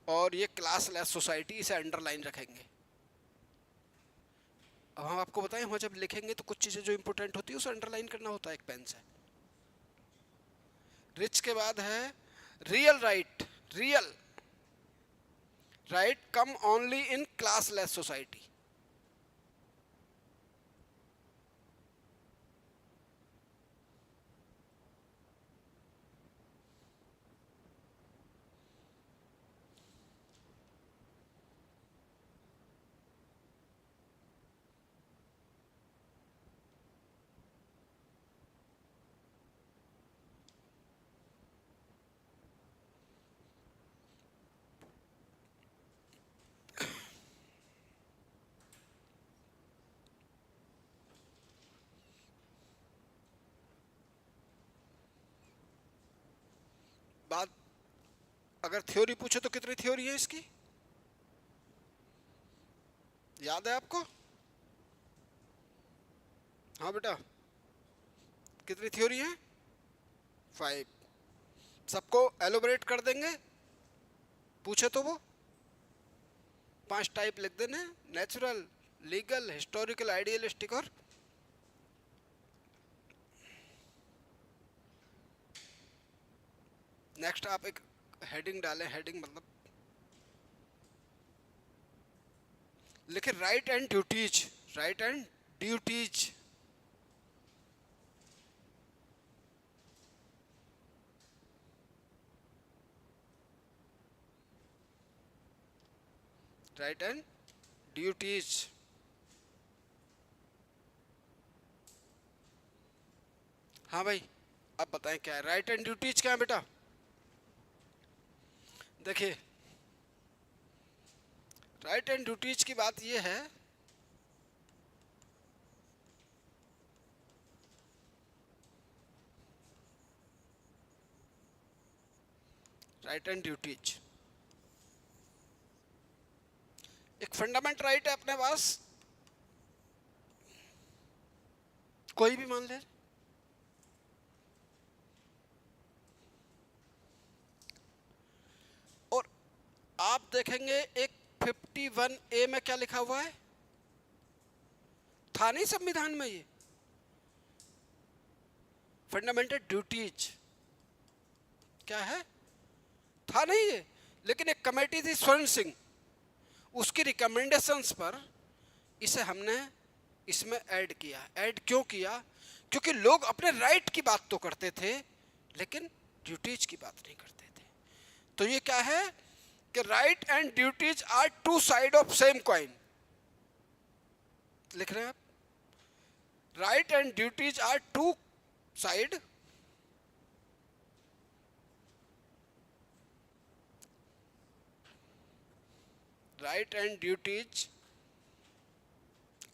और ये क्लासलेस सोसाइटी, इसे अंडरलाइन रखेंगे। अब हम आपको बताएं, हम जब लिखेंगे तो कुछ चीजें जो इंपॉर्टेंट होती है उसे अंडरलाइन करना होता है एक पेन से। रिच के बाद है real right come only in classless society. बात अगर थ्योरी पूछे तो कितनी थ्योरी है इसकी, याद है आपको? हाँ बेटा, कितनी थ्योरी है? 5। सबको एलोबरेट कर देंगे, पूछे तो वो 5 टाइप लिख देने, नेचुरल, लीगल, हिस्टोरिकल, आइडियलिस्टिक और नेक्स्ट आप एक हेडिंग डालें, हेडिंग मतलब लिखे right and duties, right and duties. Right and duties. हाँ भाई, अब बताएं क्या है राइट एंड ड्यूटीज, क्या है बेटा? देखिए राइट एंड ड्यूटीज की बात यह है राइट एंड ड्यूटीज एक फंडामेंट राइट है अपने पास, कोई भी मान ले, और आप देखेंगे एक 51A में क्या लिखा हुआ है, था नहीं संविधान में ये फंडामेंटल ड्यूटीज, क्या है? था नहीं ये, लेकिन एक कमेटी थी स्वर्ण सिंह, उसकी रिकमेंडेशंस पर इसे हमने इसमें ऐड किया। ऐड क्यों किया? क्योंकि लोग अपने राइट की बात तो करते थे लेकिन ड्यूटीज की बात नहीं करते थे। तो ये क्या है कि right and duties are two side of same coin. लिख रहे हैं आप, right and duties are two side right and duties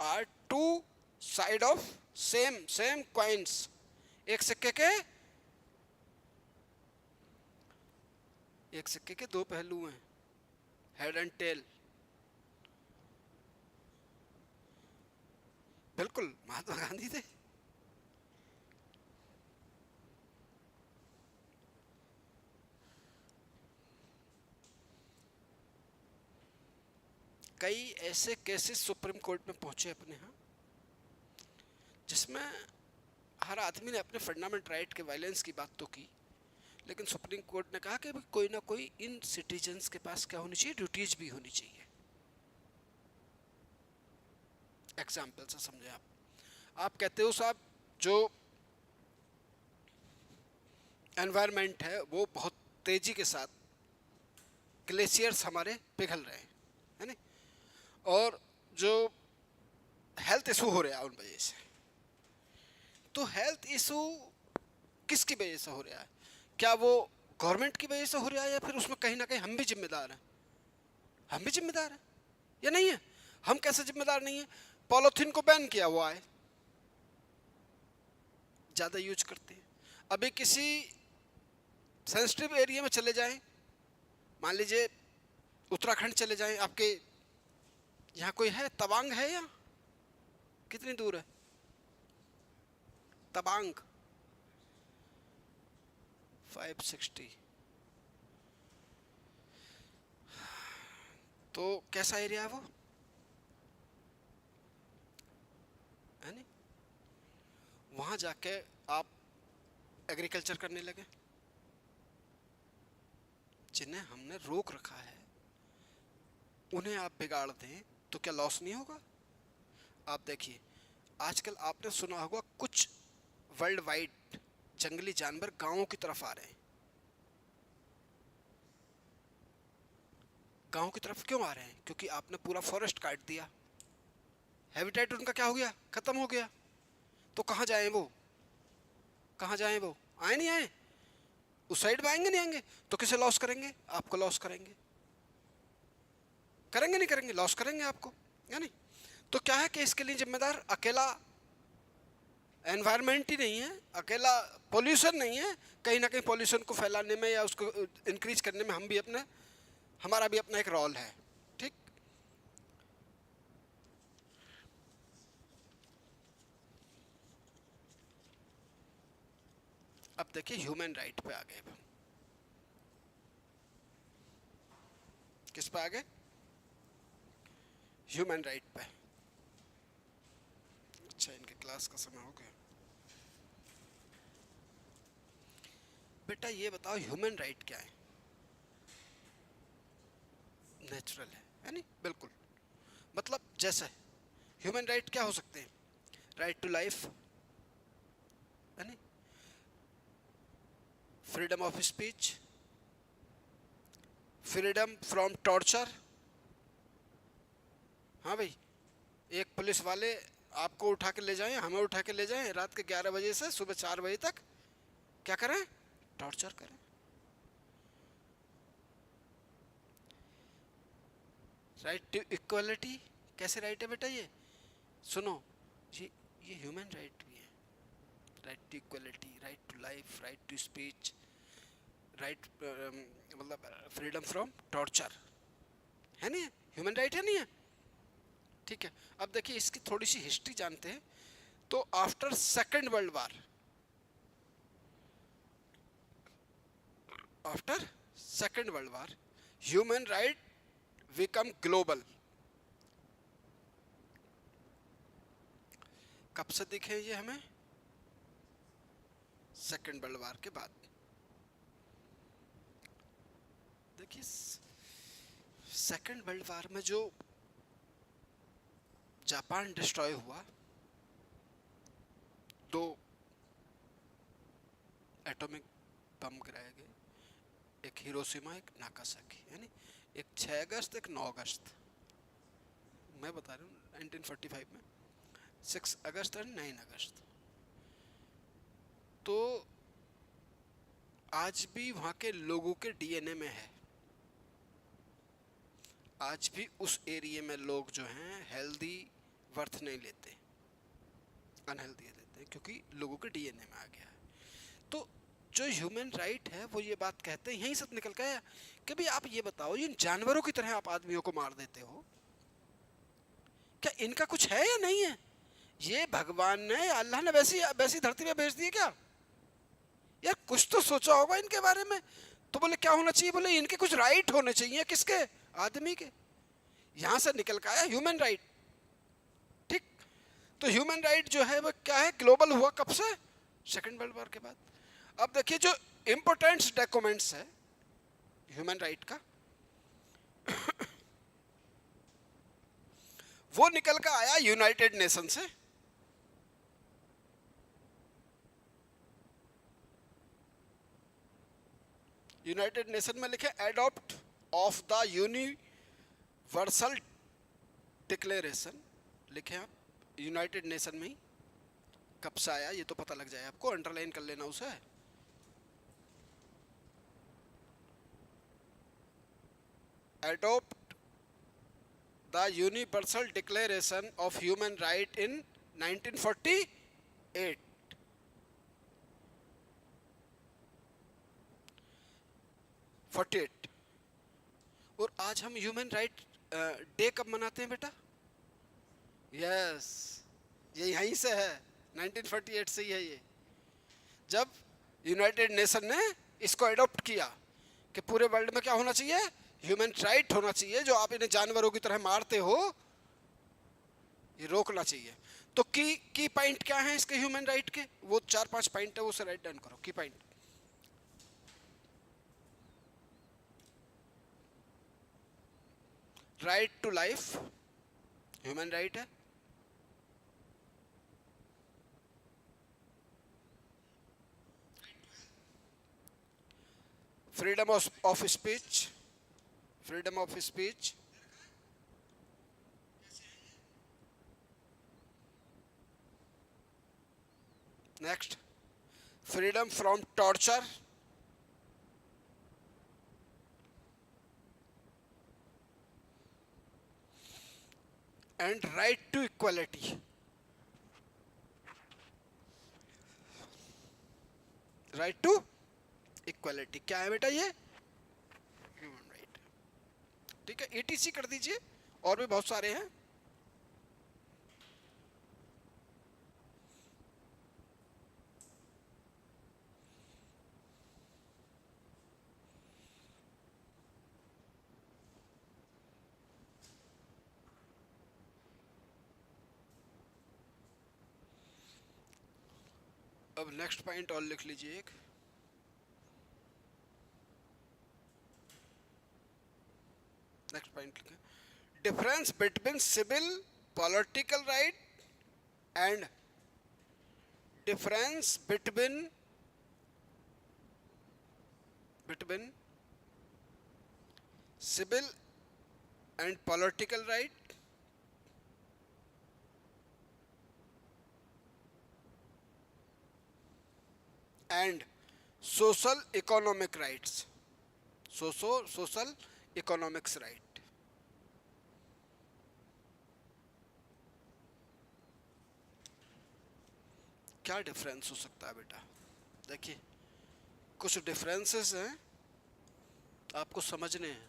are two side of same coins, एक सिक्के के दो पहलू हैं, हेड एंड टेल। बिल्कुल महात्मा गांधी थे। कई ऐसे केसेस सुप्रीम कोर्ट में पहुंचे अपने यहाँ, जिसमें हर आदमी ने अपने फंडामेंटल राइट के वायलेंस की बात तो की, लेकिन सुप्रीम कोर्ट ने कहा कि कोई ना कोई इन सिटीजन्स के पास क्या होनी चाहिए, ड्यूटीज भी होनी चाहिए। एग्जाम्पल से समझे आप कहते हो साहब जो एनवायरनमेंट है वो बहुत तेजी के साथ ग्लेशियर्स हमारे पिघल रहे हैं, है ना, और जो हेल्थ इशू हो रहा है उन वजह से, तो हेल्थ इशू किसकी वजह से हो रहा है? क्या वो गवर्नमेंट की वजह से हो रहा है, या फिर उसमें कहीं ना कहीं हम भी जिम्मेदार हैं? हम भी जिम्मेदार हैं या नहीं है? हम कैसे जिम्मेदार नहीं है? पॉलीथीन को बैन किया हुआ है, ज़्यादा यूज करते हैं। अभी किसी सेंसिटिव एरिया में चले जाएं, मान लीजिए उत्तराखंड चले जाएं, आपके यहाँ कोई है तवांग है, या कितनी दूर है तवांग? 560। तो कैसा एरिया है वो, है नहीं? वहां जाके आप एग्रीकल्चर करने लगे, जिन्हें हमने रोक रखा है उन्हें आप बिगाड़ दें तो क्या लॉस नहीं होगा? आप देखिए आजकल आपने सुना होगा कुछ वर्ल्ड वाइड जंगली जानवर गांवों की तरफ आ रहे हैं। गांवों की तरफ क्यों आ रहे हैं? क्योंकि आपने पूरा फॉरेस्ट काट दिया, हैबिटेट उनका क्या हो गया, खत्म हो गया। तो कहाँ जाएं वो, कहाँ जाएं वो? आए नहीं आए, उस साइड में आएंगे नहीं आएंगे, तो किसे लॉस करेंगे? आपको लॉस करेंगे, करेंगे नहीं करेंगे, लॉस करेंगे आपको, या नहीं? तो क्या है कि इसके लिए जिम्मेदार अकेला एनवायरनमेंट ही नहीं है, अकेला पोल्यूशन नहीं है, कहीं ना कहीं पोल्यूशन को फैलाने में या उसको इंक्रीज करने में हमारा भी अपना एक रोल है, ठीक? अब देखिए ह्यूमन राइट पे आ गए, किस पे आ गए? ह्यूमन राइट पे। अच्छा, इनके क्लास का समय हो गया। बेटा ये बताओ ह्यूमन राइट क्या है? नेचुरल है नहीं? बिल्कुल। मतलब जैसे ह्यूमन राइट क्या हो सकते हैं? राइट टू लाइफ, है नहीं? Freedom of speech, freedom from torture. हाँ भाई, एक पुलिस वाले आपको उठा के ले जाएं, हमें उठा के ले जाएं रात के 11 बजे से सुबह 4 बजे तक, क्या करें? टॉर्चर करें। राइट टू इक्वलिटी, कैसे राइट है बेटा ये? सुनो, ये ह्यूमन राइट भी है। Right to equality, right to life, right to speech, right मतलब फ्रीडम फ्रॉम टॉर्चर, है नहीं? ह्यूमन राइट है नहीं है? ठीक है। अब देखिए इसकी थोड़ी सी हिस्ट्री जानते हैं। तो after second world war, after second world war human right become global. कब से दिखे ये हमें? सेकेंड वर्ल्ड वॉर के बाद। देखिए सेकेंड वर्ल्ड वॉर में जो जापान डिस्ट्रॉय हुआ, 2 एटॉमिक बम गिराए गए, एक हिरोशिमा एक नागासाकी, यानी एक 6 अगस्त एक 9 अगस्त, मैं बता रहा हूँ 1945 में 6 अगस्त और 9 अगस्त। तो आज भी वहाँ के लोगों के डीएनए में है, आज भी उस एरिया में लोग जो हैं हेल्दी वर्थ नहीं लेते, अनहेल्दी लेते हैं, क्योंकि लोगों के डीएनए में आ गया है। तो जो ह्यूमन राइट है वो ये बात कहते हैं, यहीं से निकल के आया कि भाई आप ये बताओ, इन जानवरों की तरह आप आदमियों को मार देते हो, क्या इनका कुछ है या नहीं है? ये भगवान ने या अल्लाह ने वैसी वैसी धरती पे भेज दिए क्या? यार कुछ तो सोचा होगा इनके बारे में। तो बोले क्या होना चाहिए? बोले इनके कुछ राइट होने चाहिए। किसके? आदमी के। यहां से निकल के आया ह्यूमन राइट। ठीक, तो ह्यूमन राइट जो है वो क्या है? ग्लोबल हुआ कब से? सेकेंड वर्ल्ड वॉर के बाद। अब देखिए जो इंपोर्टेंट डॉक्यूमेंट्स है ह्यूमन राइट का वो निकल कर आया यूनाइटेड नेशन से। यूनाइटेड नेशन में लिखे adopt of the universal declaration, लिखे आप यूनाइटेड नेशन में ही। कब से आया ये तो पता लग जाए आपको, अंडरलाइन कर लेना उसे। adopt the Universal Declaration of Human Rights in 1948। और आज हम ह्यूमन राइट डे कब मनाते हैं बेटा? यस, ये यहीं से है, 1948 से ही है ये, जब यूनाइटेड नेशन ने इसको अडॉप्ट किया कि पूरे वर्ल्ड में क्या होना चाहिए? ह्यूमन राइट होना चाहिए। जो आप इन्हें जानवरों की तरह मारते हो ये रोकना चाहिए। तो की पॉइंट क्या है इसके ह्यूमन राइट के? वो 4-5 पॉइंट है, वो से राइट डाउन करो। Key point, right to life human right है। Freedom of speech, freedom of speech, next freedom from torture, and right to equality. Right to equality क्या है बेटा? ये ह्यूमन राइट। ठीक है, ETC कर दीजिए, और भी बहुत सारे हैं। अब नेक्स्ट पॉइंट और लिख लीजिए एक, नेक्स्ट पॉइंट लिखें, difference between civil political right and difference between civil and political right and social economic rights, social economics right. क्या डिफरेंस हो सकता है बेटा? देखिए कुछ डिफरेंसेस हैं आपको समझने हैं।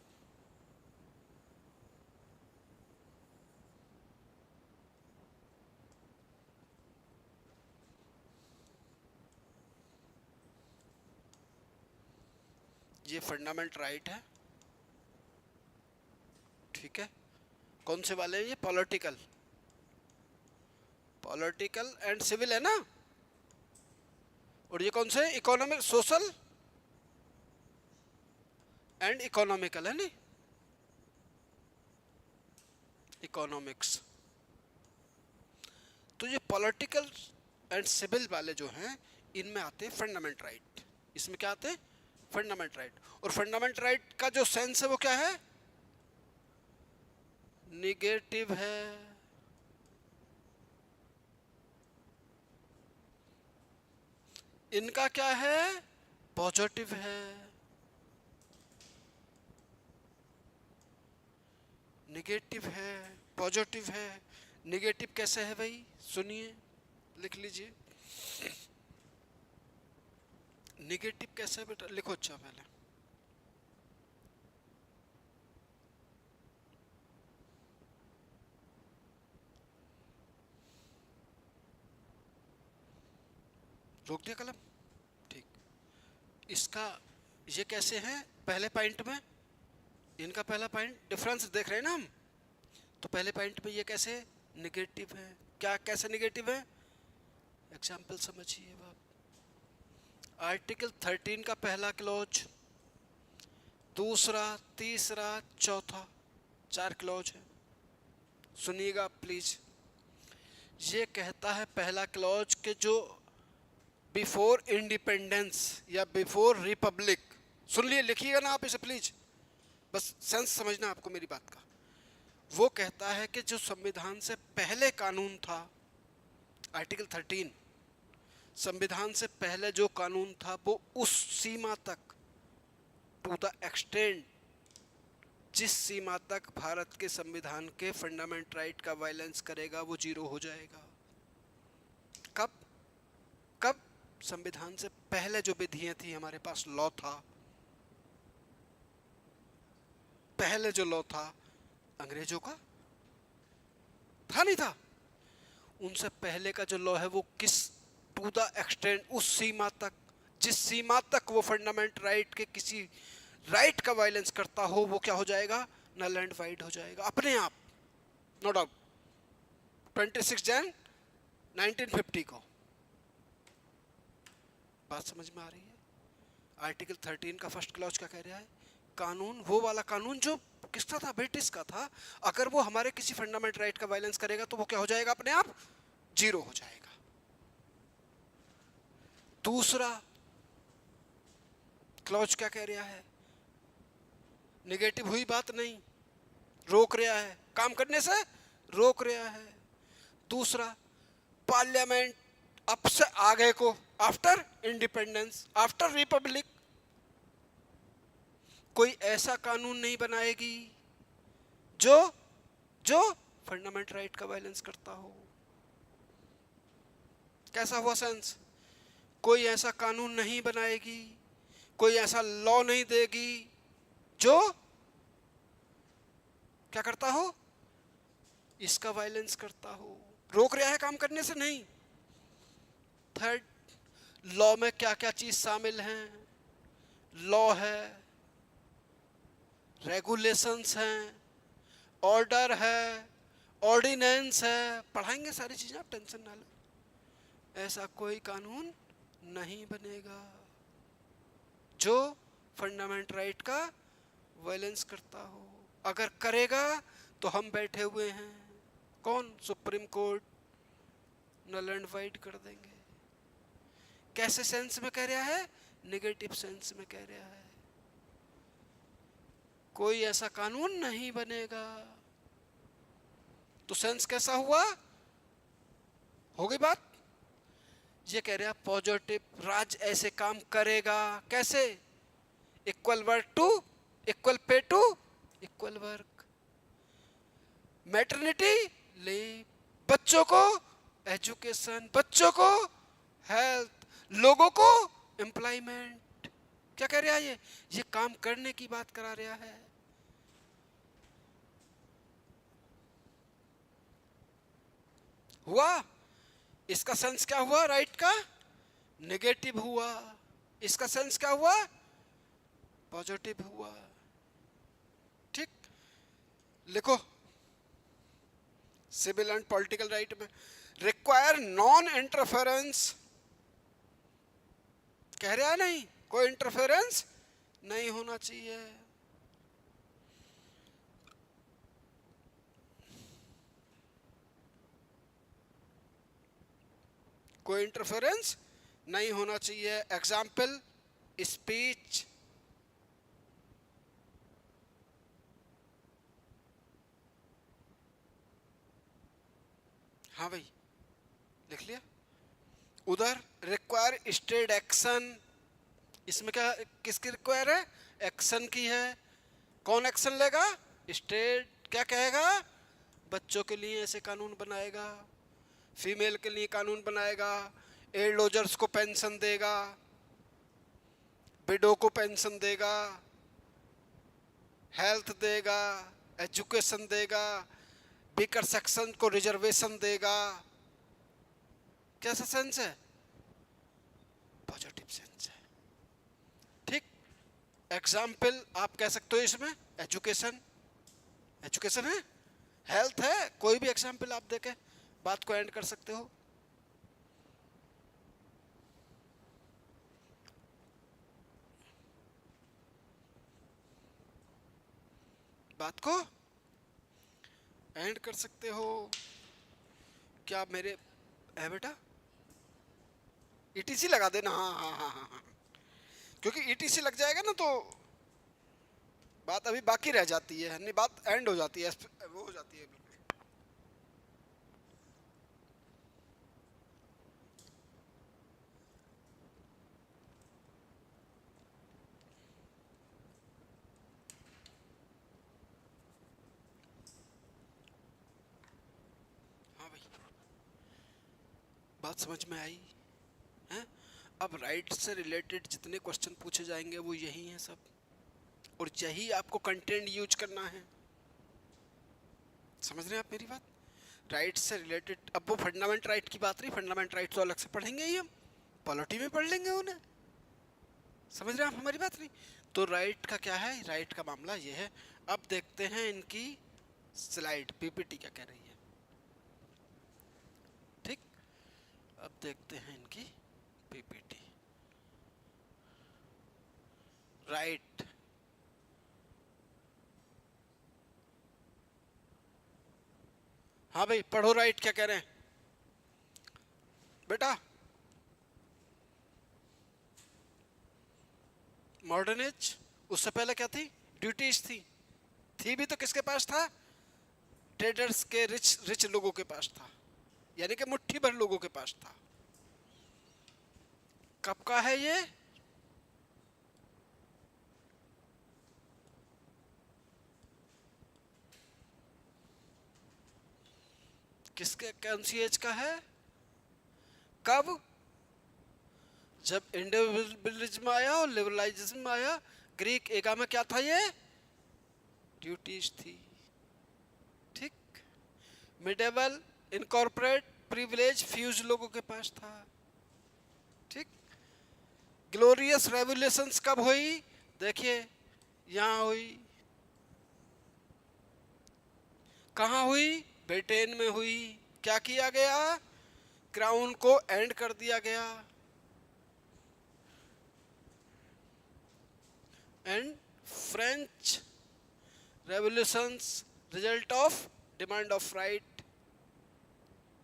ये फंडामेंट राइट है, ठीक है। कौन से वाले हैं ये? पॉलिटिकल, पॉलिटिकल एंड सिविल है ना। और ये कौन से? इकोनॉमिक, सोशल एंड इकोनॉमिकल है नहीं, इकोनॉमिक्स। तो ये पॉलिटिकल एंड सिविल वाले जो हैं इनमें आते हैं फंडामेंट राइट। इसमें क्या आते हैं? Fundament right. और फंडामेंट राइट का जो सेंस है वो क्या है? निगेटिव है। इनका क्या है? पॉजिटिव है। निगेटिव है, पॉजिटिव है। निगेटिव कैसे है भाई, सुनिए, लिख लीजिए। निगेटिव कैसे है बेटा, लिखो अच्छा पहले। रोक दिया कलम, ठीक। इसका ये कैसे है, पहले पॉइंट में, इनका पहला पॉइंट डिफरेंस देख रहे हैं ना हम, तो पहले पॉइंट में ये कैसे निगेटिव है, क्या कैसे निगेटिव है, एग्जाम्पल समझिए बाप। आर्टिकल 13 का पहला क्लॉज, दूसरा, तीसरा, चौथा, 4 क्लॉज है। सुनिएगा प्लीज, ये कहता है पहला क्लॉज के जो बिफोर इंडिपेंडेंस या बिफोर रिपब्लिक, सुन लिए, लिखिएगा ना आप इसे प्लीज, बस सेंस समझना आपको मेरी बात का। वो कहता है कि जो संविधान से पहले कानून था, आर्टिकल 13, संविधान से पहले जो कानून था वो उस सीमा तक, टू द एक्सटेंट, जिस सीमा तक भारत के संविधान के फंडामेंट राइट का वायलेंस करेगा वो जीरो हो जाएगा। कब कब, संविधान से पहले जो विधियां थी हमारे पास, लॉ था, पहले जो लॉ था अंग्रेजों का था, नहीं था, उनसे पहले का जो लॉ है वो किस, टू द एक्सटेंट, उस सीमा तक, जिस सीमा तक वो फंडामेंट राइट के किसी राइट का वायलेंस करता हो वो क्या हो जाएगा, नल एंड वाइड हो जाएगा अपने आप, नो डाउट। 26 जन 1950 को, बात समझ में आ रही है। आर्टिकल 13 का फर्स्ट क्लॉज क्या कह रहा है, कानून, वो वाला कानून जो किसका था, ब्रिटिश का था, अगर वो हमारे किसी फंडामेंट राइट का वायलेंस करेगा तो वो क्या हो जाएगा, अपने आप जीरो हो जाएगा। दूसरा क्लॉज क्या कह रहा है, नेगेटिव हुई बात नहीं, रोक रहा है, काम करने से रोक रहा है। दूसरा, पार्लियामेंट अब से आगे को, आफ्टर इंडिपेंडेंस, आफ्टर रिपब्लिक, कोई ऐसा कानून नहीं बनाएगी जो जो फंडामेंटल राइट का वायलेंस करता हो। कैसा हुआ सेंस, कोई ऐसा कानून नहीं बनाएगी, कोई ऐसा लॉ नहीं देगी जो क्या करता हो, इसका वायलेंस करता हो, रोक रहा है काम करने से, नहीं। थर्ड, लॉ में क्या क्या चीज शामिल हैं, लॉ है, रेगुलेशंस हैं, ऑर्डर है, ऑर्डिनेंस है, पढ़ाएंगे सारी चीजें, आप टेंशन ना लो। ऐसा कोई कानून नहीं बनेगा जो फंडामेंटल राइट का वायलेंस करता हो। अगर करेगा तो हम बैठे हुए हैं, कौन, Supreme Court, null and void कर देंगे। कैसे सेंस में कह रहा है, नेगेटिव सेंस में कह रहा है, कोई ऐसा कानून नहीं बनेगा। तो सेंस कैसा हुआ, हो गई बात। ये कह रहा पॉजिटिव, राज ऐसे काम करेगा, कैसे, equal work to equal pay to equal work, maternity leave, बच्चों को एजुकेशन, बच्चों को हेल्थ, लोगों को एम्प्लॉयमेंट। क्या कह रहा है ये काम करने की बात करा रहा है। हुआ, इसका सेंस क्या हुआ, राइट का नेगेटिव हुआ, इसका सेंस क्या हुआ, पॉजिटिव हुआ। ठीक, लिखो, सिविल एंड पॉलिटिकल राइट में रिक्वायर नॉन इंटरफेरेंस, कह रहा है नहीं, कोई इंटरफेरेंस नहीं होना चाहिए। कोई इंटरफेरेंस नहीं होना चाहिए। एग्जाम्पल, स्पीच, हाँ भाई लिख लिया। उधर रिक्वायर स्टेट एक्शन, इसमें क्या, किसकी रिक्वायर है, एक्शन की है। कौन एक्शन लेगा, स्टेट। क्या कहेगा, बच्चों के लिए ऐसे कानून बनाएगा, फीमेल के लिए कानून बनाएगा, एल्ड एजर्स को पेंशन देगा, विडो को पेंशन देगा, हेल्थ देगा, एजुकेशन देगा, वीकर सेक्शन को रिजर्वेशन देगा। कैसा सेंस है? पॉजिटिव सेंस है। ठीक, एग्जाम्पल आप कह सकते हो इसमें एजुकेशन, एजुकेशन है, हेल्थ है, कोई भी एग्जाम्पल आप देके बात को एंड कर सकते हो। बात को एंड कर सकते हो। क्या मेरे है बेटा? ईटीसी लगा देना। हाँ हाँ हाँ हाँ हाँ, क्योंकि ईटीसी लग जाएगा ना तो बात अभी बाकी रह जाती है, नहीं बात एंड हो जाती है, वो हो जाती है बिल्कुल। हाँ भाई, बात समझ में आई है? अब राइट से रिलेटेड जितने क्वेश्चन पूछे जाएंगे वो यही हैं सब, और यही आपको कंटेंट यूज करना है। समझ रहे हैं आप मेरी बात? राइट से रिलेटेड, अब वो फंडामेंट राइट की बात रही, फंडामेंट राइट तो अलग से पढ़ेंगे ही हम, पॉलिटी में पढ़ लेंगे उन्हें। समझ रहे हैं आप हमारी बात? नहीं तो राइट का क्या है, राइट का मामला ये है। अब देखते हैं इनकी स्लाइड, पीपीटी क्या कह रही है। ठीक, अब देखते हैं इनकी पीपीटी। राइट, हाँ भाई पढ़ो, राइट क्या कह रहे हैं बेटा? मॉडर्न एज, उससे पहले क्या थी? ड्यूटीज थी भी तो किसके पास था? ट्रेडर्स के, रिच रिच लोगों के पास था, यानी कि मुट्ठी भर लोगों के पास था। कब का है ये? किसके, कौन सी एज का है? कब? जब इंडिविजुअलिज्म आया और लिबरलाइजेशन आया। ग्रीक एगा में क्या था ये? ड्यूटीज थी। ठीक, मिडेवल इनकॉर्पोरेट प्रिविलेज फ्यूज लोगों के पास था। ठीक, ग्लोरियस रेवोल्यूशंस कब हुई? देखिए यहां हुई। कहां हुई? ब्रिटेन में हुई। क्या किया गया? क्राउन को एंड कर दिया गया। And French revolutions result of demand of right.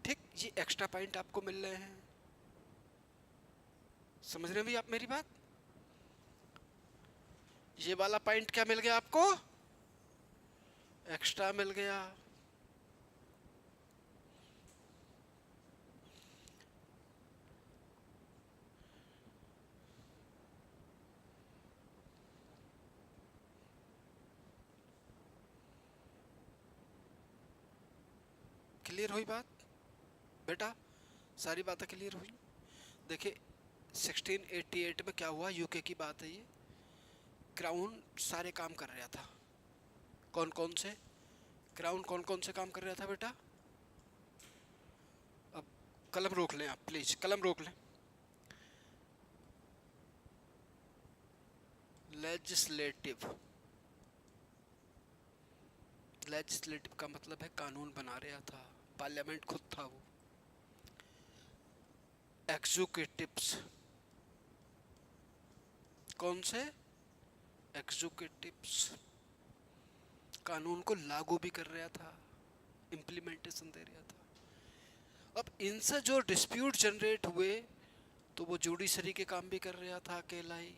ठीक, ये एक्स्ट्रा पॉइंट आपको मिल रहे हैं। समझ रहे हैं भी आप मेरी बात? ये वाला पॉइंट क्या मिल गया आपको? एक्स्ट्रा मिल गया। क्लियर हुई बात बेटा? सारी बातें क्लियर हुई। देखिए 1688 में क्या हुआ, यूके की बात है ये। क्राउन सारे काम कर रहा था। कौन कौन से? क्राउन कौन कौन से काम कर रहा था बेटा? अब कलम रोक लें आप प्लीज, कलम रोक लें। लेजिस्लेटिव, लेजिस्लेटिव का मतलब है कानून बना रहा था, पार्लियामेंट खुद था वो। एग्जीक्यूटिव्स, कौन से? एग्जीक्यूटिव्स कानून को लागू भी कर रहा था, इम्प्लीमेंटेशन दे रहा था। अब इनसे जो डिस्प्यूट जनरेट हुए तो वो जुडिशरी के काम भी कर रहा था अकेला ही।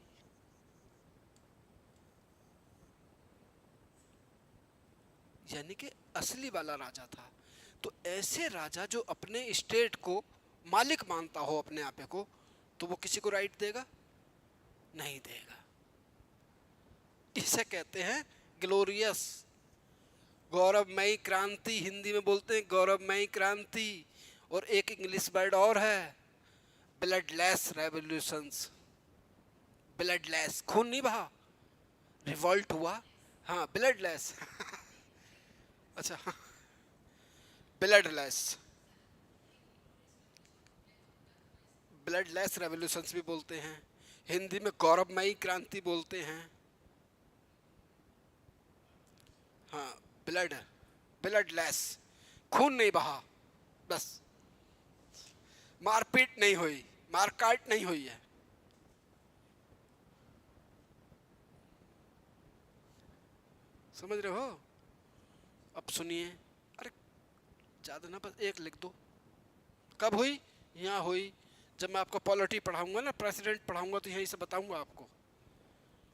यानी कि असली वाला राजा था। तो ऐसे राजा जो अपने स्टेट को मालिक मानता हो अपने आप को, तो वो किसी को राइट देगा? नहीं देगा। इसे कहते हैं ग्लोरियस गौरवमयी क्रांति हिंदी में बोलते हैं, गौरवमयी क्रांति। और एक इंग्लिश वर्ड और है, ब्लडलेस रेवोल्यूशंस। ब्लडलेस, खून नहीं बहा, रिवॉल्ट हुआ, हाँ ब्लडलेस अच्छा, ब्लडलेस, ब्लडलेस रेवोल्यूशंस भी बोलते हैं, हिंदी में गौरवमयी क्रांति बोलते हैं। हाँ, ब्लड, ब्लडलेस, खून नहीं बहा, बस मारपीट नहीं हुई, मारकाट नहीं हुई है। समझ रहे हो? अब सुनिए, अरे ज्यादा ना, बस एक लिख दो। कब हुई? यहाँ हुई। जब मैं आपको पॉलिटी पढ़ाऊंगा ना, प्रेसिडेंट पढ़ाऊंगा, तो यहीं से बताऊंगा आपको।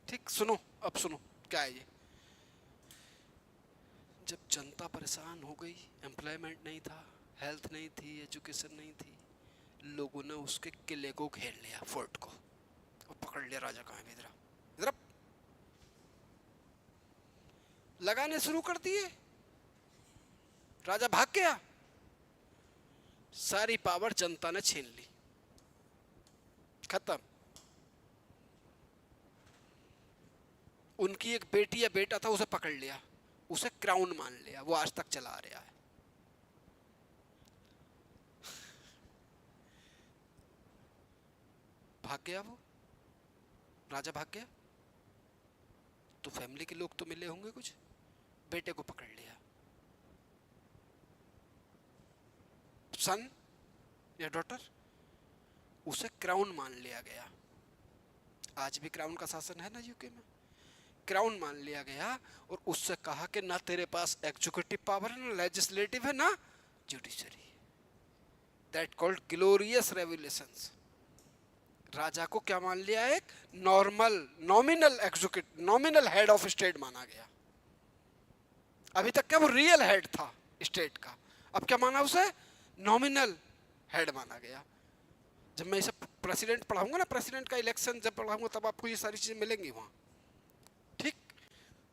ठीक, सुनो, अब सुनो क्या है ये। जब जनता परेशान हो गई, एम्प्लॉयमेंट नहीं था, हेल्थ नहीं थी, एजुकेशन नहीं थी, लोगों ने उसके किले को घेर लिया, फोर्ट को, और पकड़ लिया। राजा कहाँ है? इधर इधर लगाने शुरू कर दिए। राजा भाग गया, सारी पावर जनता ने छीन ली, खत्म। उनकी एक बेटी या बेटा था, उसे पकड़ लिया, उसे क्राउन मान लिया, वो आज तक चला रहा है। भाग गया वो, राजा भाग गया, तो फैमिली के लोग तो मिले होंगे कुछ, बेटे को पकड़ लिया, सन या डॉटर, उसे क्राउन मान लिया गया। आज भी क्राउन का शासन है ना यूके में, क्राउन मान लिया गया, और उससे कहा कि ना तेरे पास एग्जीक्यूटिव पावर है, ना लेजिस्लेटिव है, ना judiciary. That called glorious revolutions. राजा को क्या मान लिया? एक normal, nominal executive, nominal head of state माना गया। अभी तक क्या वो रियल हेड था स्टेट का, अब क्या माना उसे? नॉमिनल हेड माना गया। जब मैं इसे प्रेसिडेंट पढ़ाऊंगा ना, प्रेसिडेंट का इलेक्शन जब पढ़ाऊंगा, तब आपको ये सारी चीजें मिलेंगी वहां। ठीक,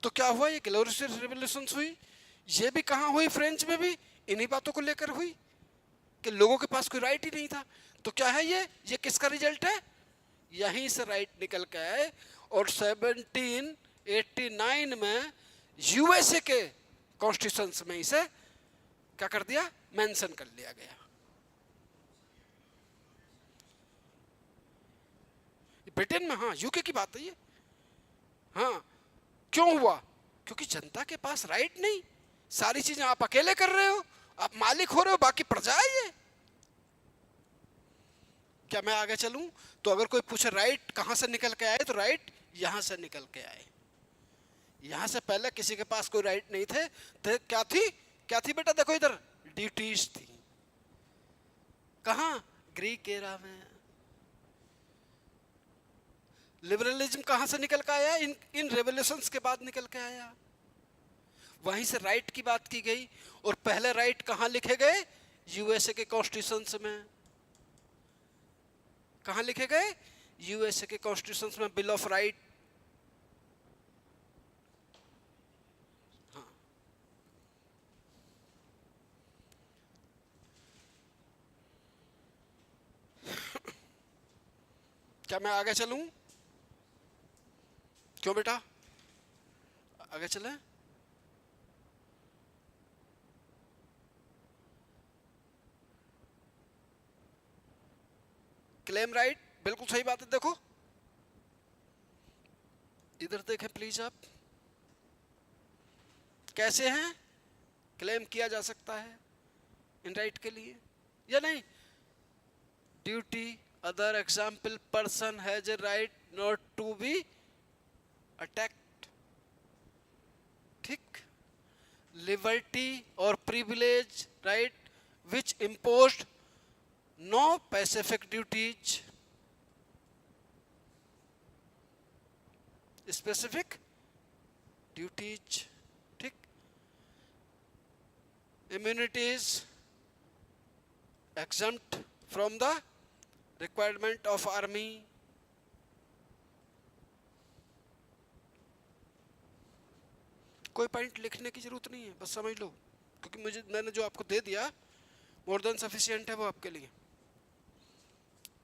तो क्या हुआ? ये ग्लोरियस रेवोल्यूशन हुई। ये भी कहाँ हुई? फ्रेंच में भी इन्हीं बातों को लेकर हुई कि लोगों के पास कोई राइट ही नहीं था। तो क्या है ये किसका रिजल्ट है? यहीं से राइट निकल के आए, और 1789 में यूएसए के कॉन्स्टिट्यूशन में इसे क्या कर दिया? मेंशन कर लिया गया। ब्रिटेन में, हाँ, यूके की बात है ये। हाँ, क्यों हुआ? क्योंकि जनता के पास राइट नहीं, सारी चीजें आप अकेले कर रहे हो, आप मालिक हो रहे हो, बाकी प्रजा है ये। क्या मैं आगे चलूं? तो अगर कोई पूछे राइट कहां से निकल के आए, तो राइट यहां से निकल के आए। यहां से पहले किसी के पास कोई राइट नहीं थे, तो क्या थी? क्या थी बेटा? देखो इधर, ड्यूटीज थी। कहां? ग्रीक एरा में। लिबरलिज्म कहां से निकल के आया? इन रेवोल्यूशंस के बाद निकल के आया। वहीं से राइट की बात की गई, और पहले राइट कहां लिखे गए? यूएसए के कॉन्स्टिट्यूशंस में। कहां लिखे गए? यूएसए के कॉन्स्टिट्यूशंस में, बिल ऑफ राइट। हाँ, क्या मैं आगे चलूं? क्यों बेटा, आगे चले? क्लेम राइट, बिल्कुल सही बात है। देखो इधर देखें प्लीज आप, कैसे हैं क्लेम किया जा सकता है इन राइट के लिए या नहीं? Duty, other example, person has a right not to be attacked. ठीक, लिबर्टी और privilege right which imposed no specific duties, specific duties. ठीक, immunities exempt from the requirement of army। कोई पॉइंट लिखने की जरूरत नहीं है, बस समझ लो, क्योंकि मैंने जो आपको दे दिया मोर देन सफिशिएंट है वो आपके लिए।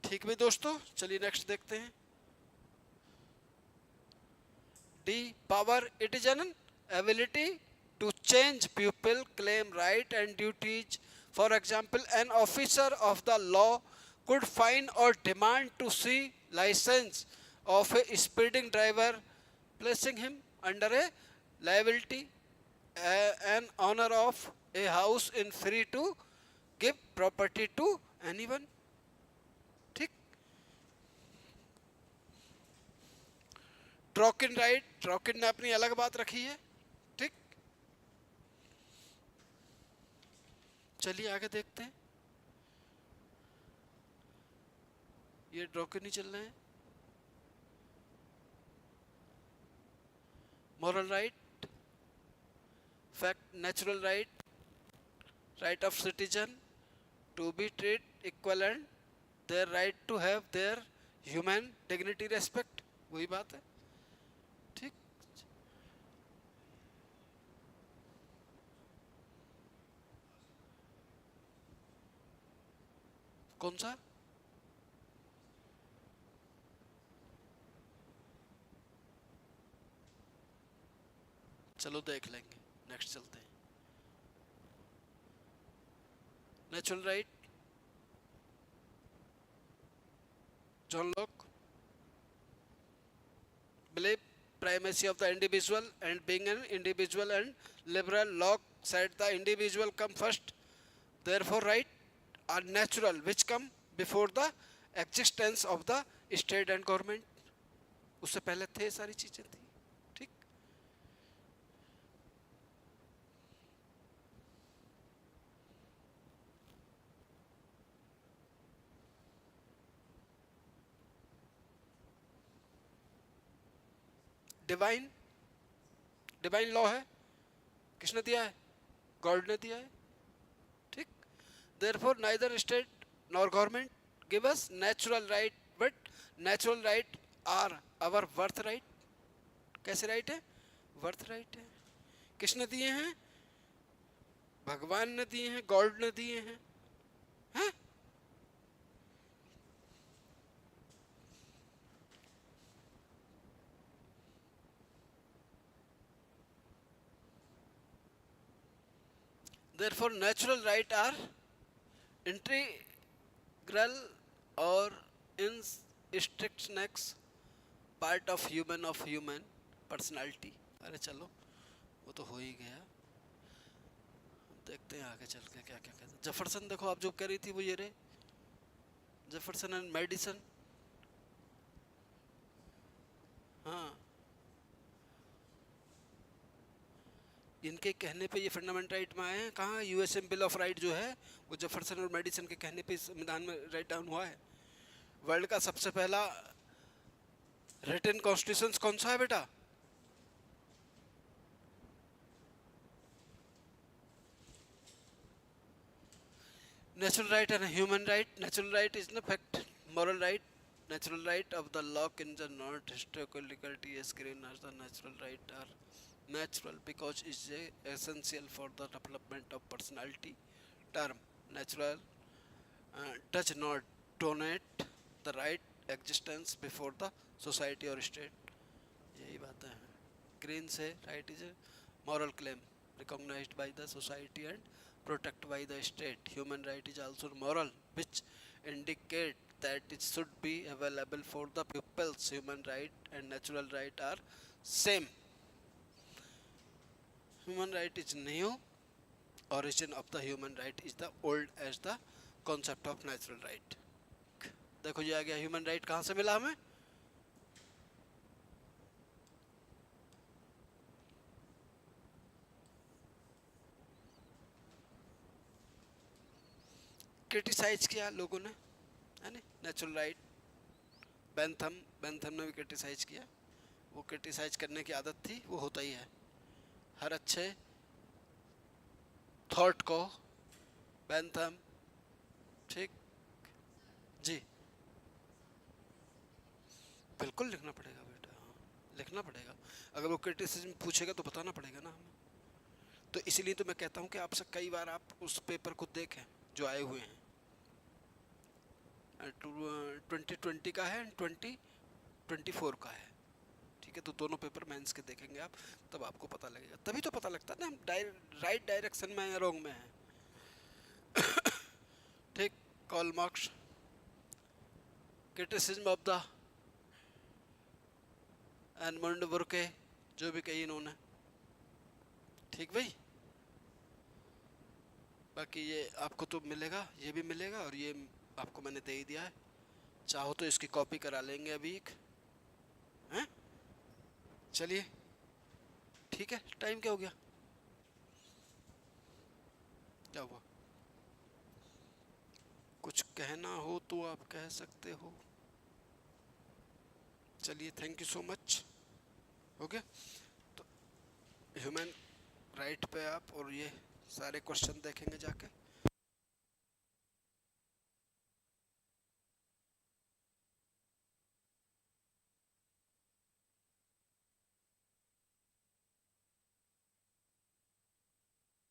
ठीक भी दोस्तों, चलिए नेक्स्ट देखते हैं। D power, it is an ability to change pupil claim right and duties. For example, an officer of the law could fine or demand to see license of a speeding driver, placing him under a liability. An owner of a house in free to give property to anyone. ठीक। ट्रॉकिन right, ट्रॉकिन ने अपनी अलग बात रखी है। ठीक, चलिए आगे देखते हैं। ये ड्रॉकिन ही चल रहे हैं। moral right, fact, natural right, right of citizen to be treated equal and their right to have their human dignity respect, वही बात है। ठीक, कौन सा? चलो देख लेंगे, नेक्स्ट चलते हैं। Natural right, John Locke believe primacy of the individual and being an individual, and liberal Locke said the individual come first, therefore right are natural which come before the existence of the state and government. उससे पहले थे सारी चीजें थी। ठीक, divine, divine law है, किसने दिया है? गॉड ने दिया है। ठीक, therefore neither state nor government give us natural right, but natural right are our birth right. कैसे राइट है? वर्थ राइट है। किसने दिए हैं? भगवान ने दिए हैं, गॉड ने दिए हैं, हैं? Therefore natural right are integral or instructionex part of human personality. अरे चलो, वो तो हो ही गया, देखते हैं आगे चल के क्या क्या कहते हैं। जेफरसन देखो, आप जो कह रही थी वो ये रहे, जेफरसन एंड मेडिसन। हाँ, इनके कहने पे ये फंडामेंटल राइट में आए हैं। कहाँ? यूएसएम बिल ऑफ राइट जो है वो जेफरसन और मेडिसन के कहने पे संविधान में राइट डाउन हुआ है। वर्ल्ड का सबसे पहला रिटन कॉन्स्टिट्यूशन कौन सा है बेटा? Natural right and human right. Natural right is in fact moral right. Natural right of the Locke in the not historical liberty is given as the natural right are natural because it is essential for the development of personality. Term natural does not donate the right existence before the society or state. यही बात है। Green से right is a moral claim recognized by the society and protected by the state. Human right is also moral, which indicate that it should be available for the peoples. Human right and natural right are same. Human right is new. Origin of the human right is the old as the concept of natural right. देखो ये आ गया, human right कहाँ से मिला हमें? Criticise किया लोगों ने, है ना? नेचुरल राइट, बेंथम ने भी क्रिटिसाइज किया। वो क्रिटिसाइज करने की आदत थी, वो होता ही है हर अच्छे थॉट को। बेंथम, ठीक जी, बिल्कुल लिखना पड़ेगा बेटा, लिखना पड़ेगा। अगर वो क्रिटिसिज्म पूछेगा तो बताना पड़ेगा ना हमें। तो इसीलिए तो मैं कहता हूँ कि आपसे कई बार आप उस पेपर को देखें जो आए हुए हैं। 2020 का है, 2024 का है, ठीक है। तो दोनों पेपर मेंस के देखेंगे आप, तब आपको पता लगेगा। तभी तो पता लगता है ना हम राइट डायरेक्शन में या रॉन्ग में हैं। ठीक। Karl Marx, criticism of the Edmund Burke, जो भी कही इन्होंने, ठीक भाई। बाकी ये आपको तो मिलेगा, ये भी मिलेगा, और ये आपको मैंने दे ही दिया है। चाहो तो इसकी कॉपी करा लेंगे अभी एक, हैं? चलिए ठीक है। टाइम क्या हो गया? क्या हुआ? कुछ कहना हो तो आप कह सकते हो। चलिए, thank you so much. Okay, तो ह्यूमन राइट पे आप और ये सारे क्वेश्चन देखेंगे जाके।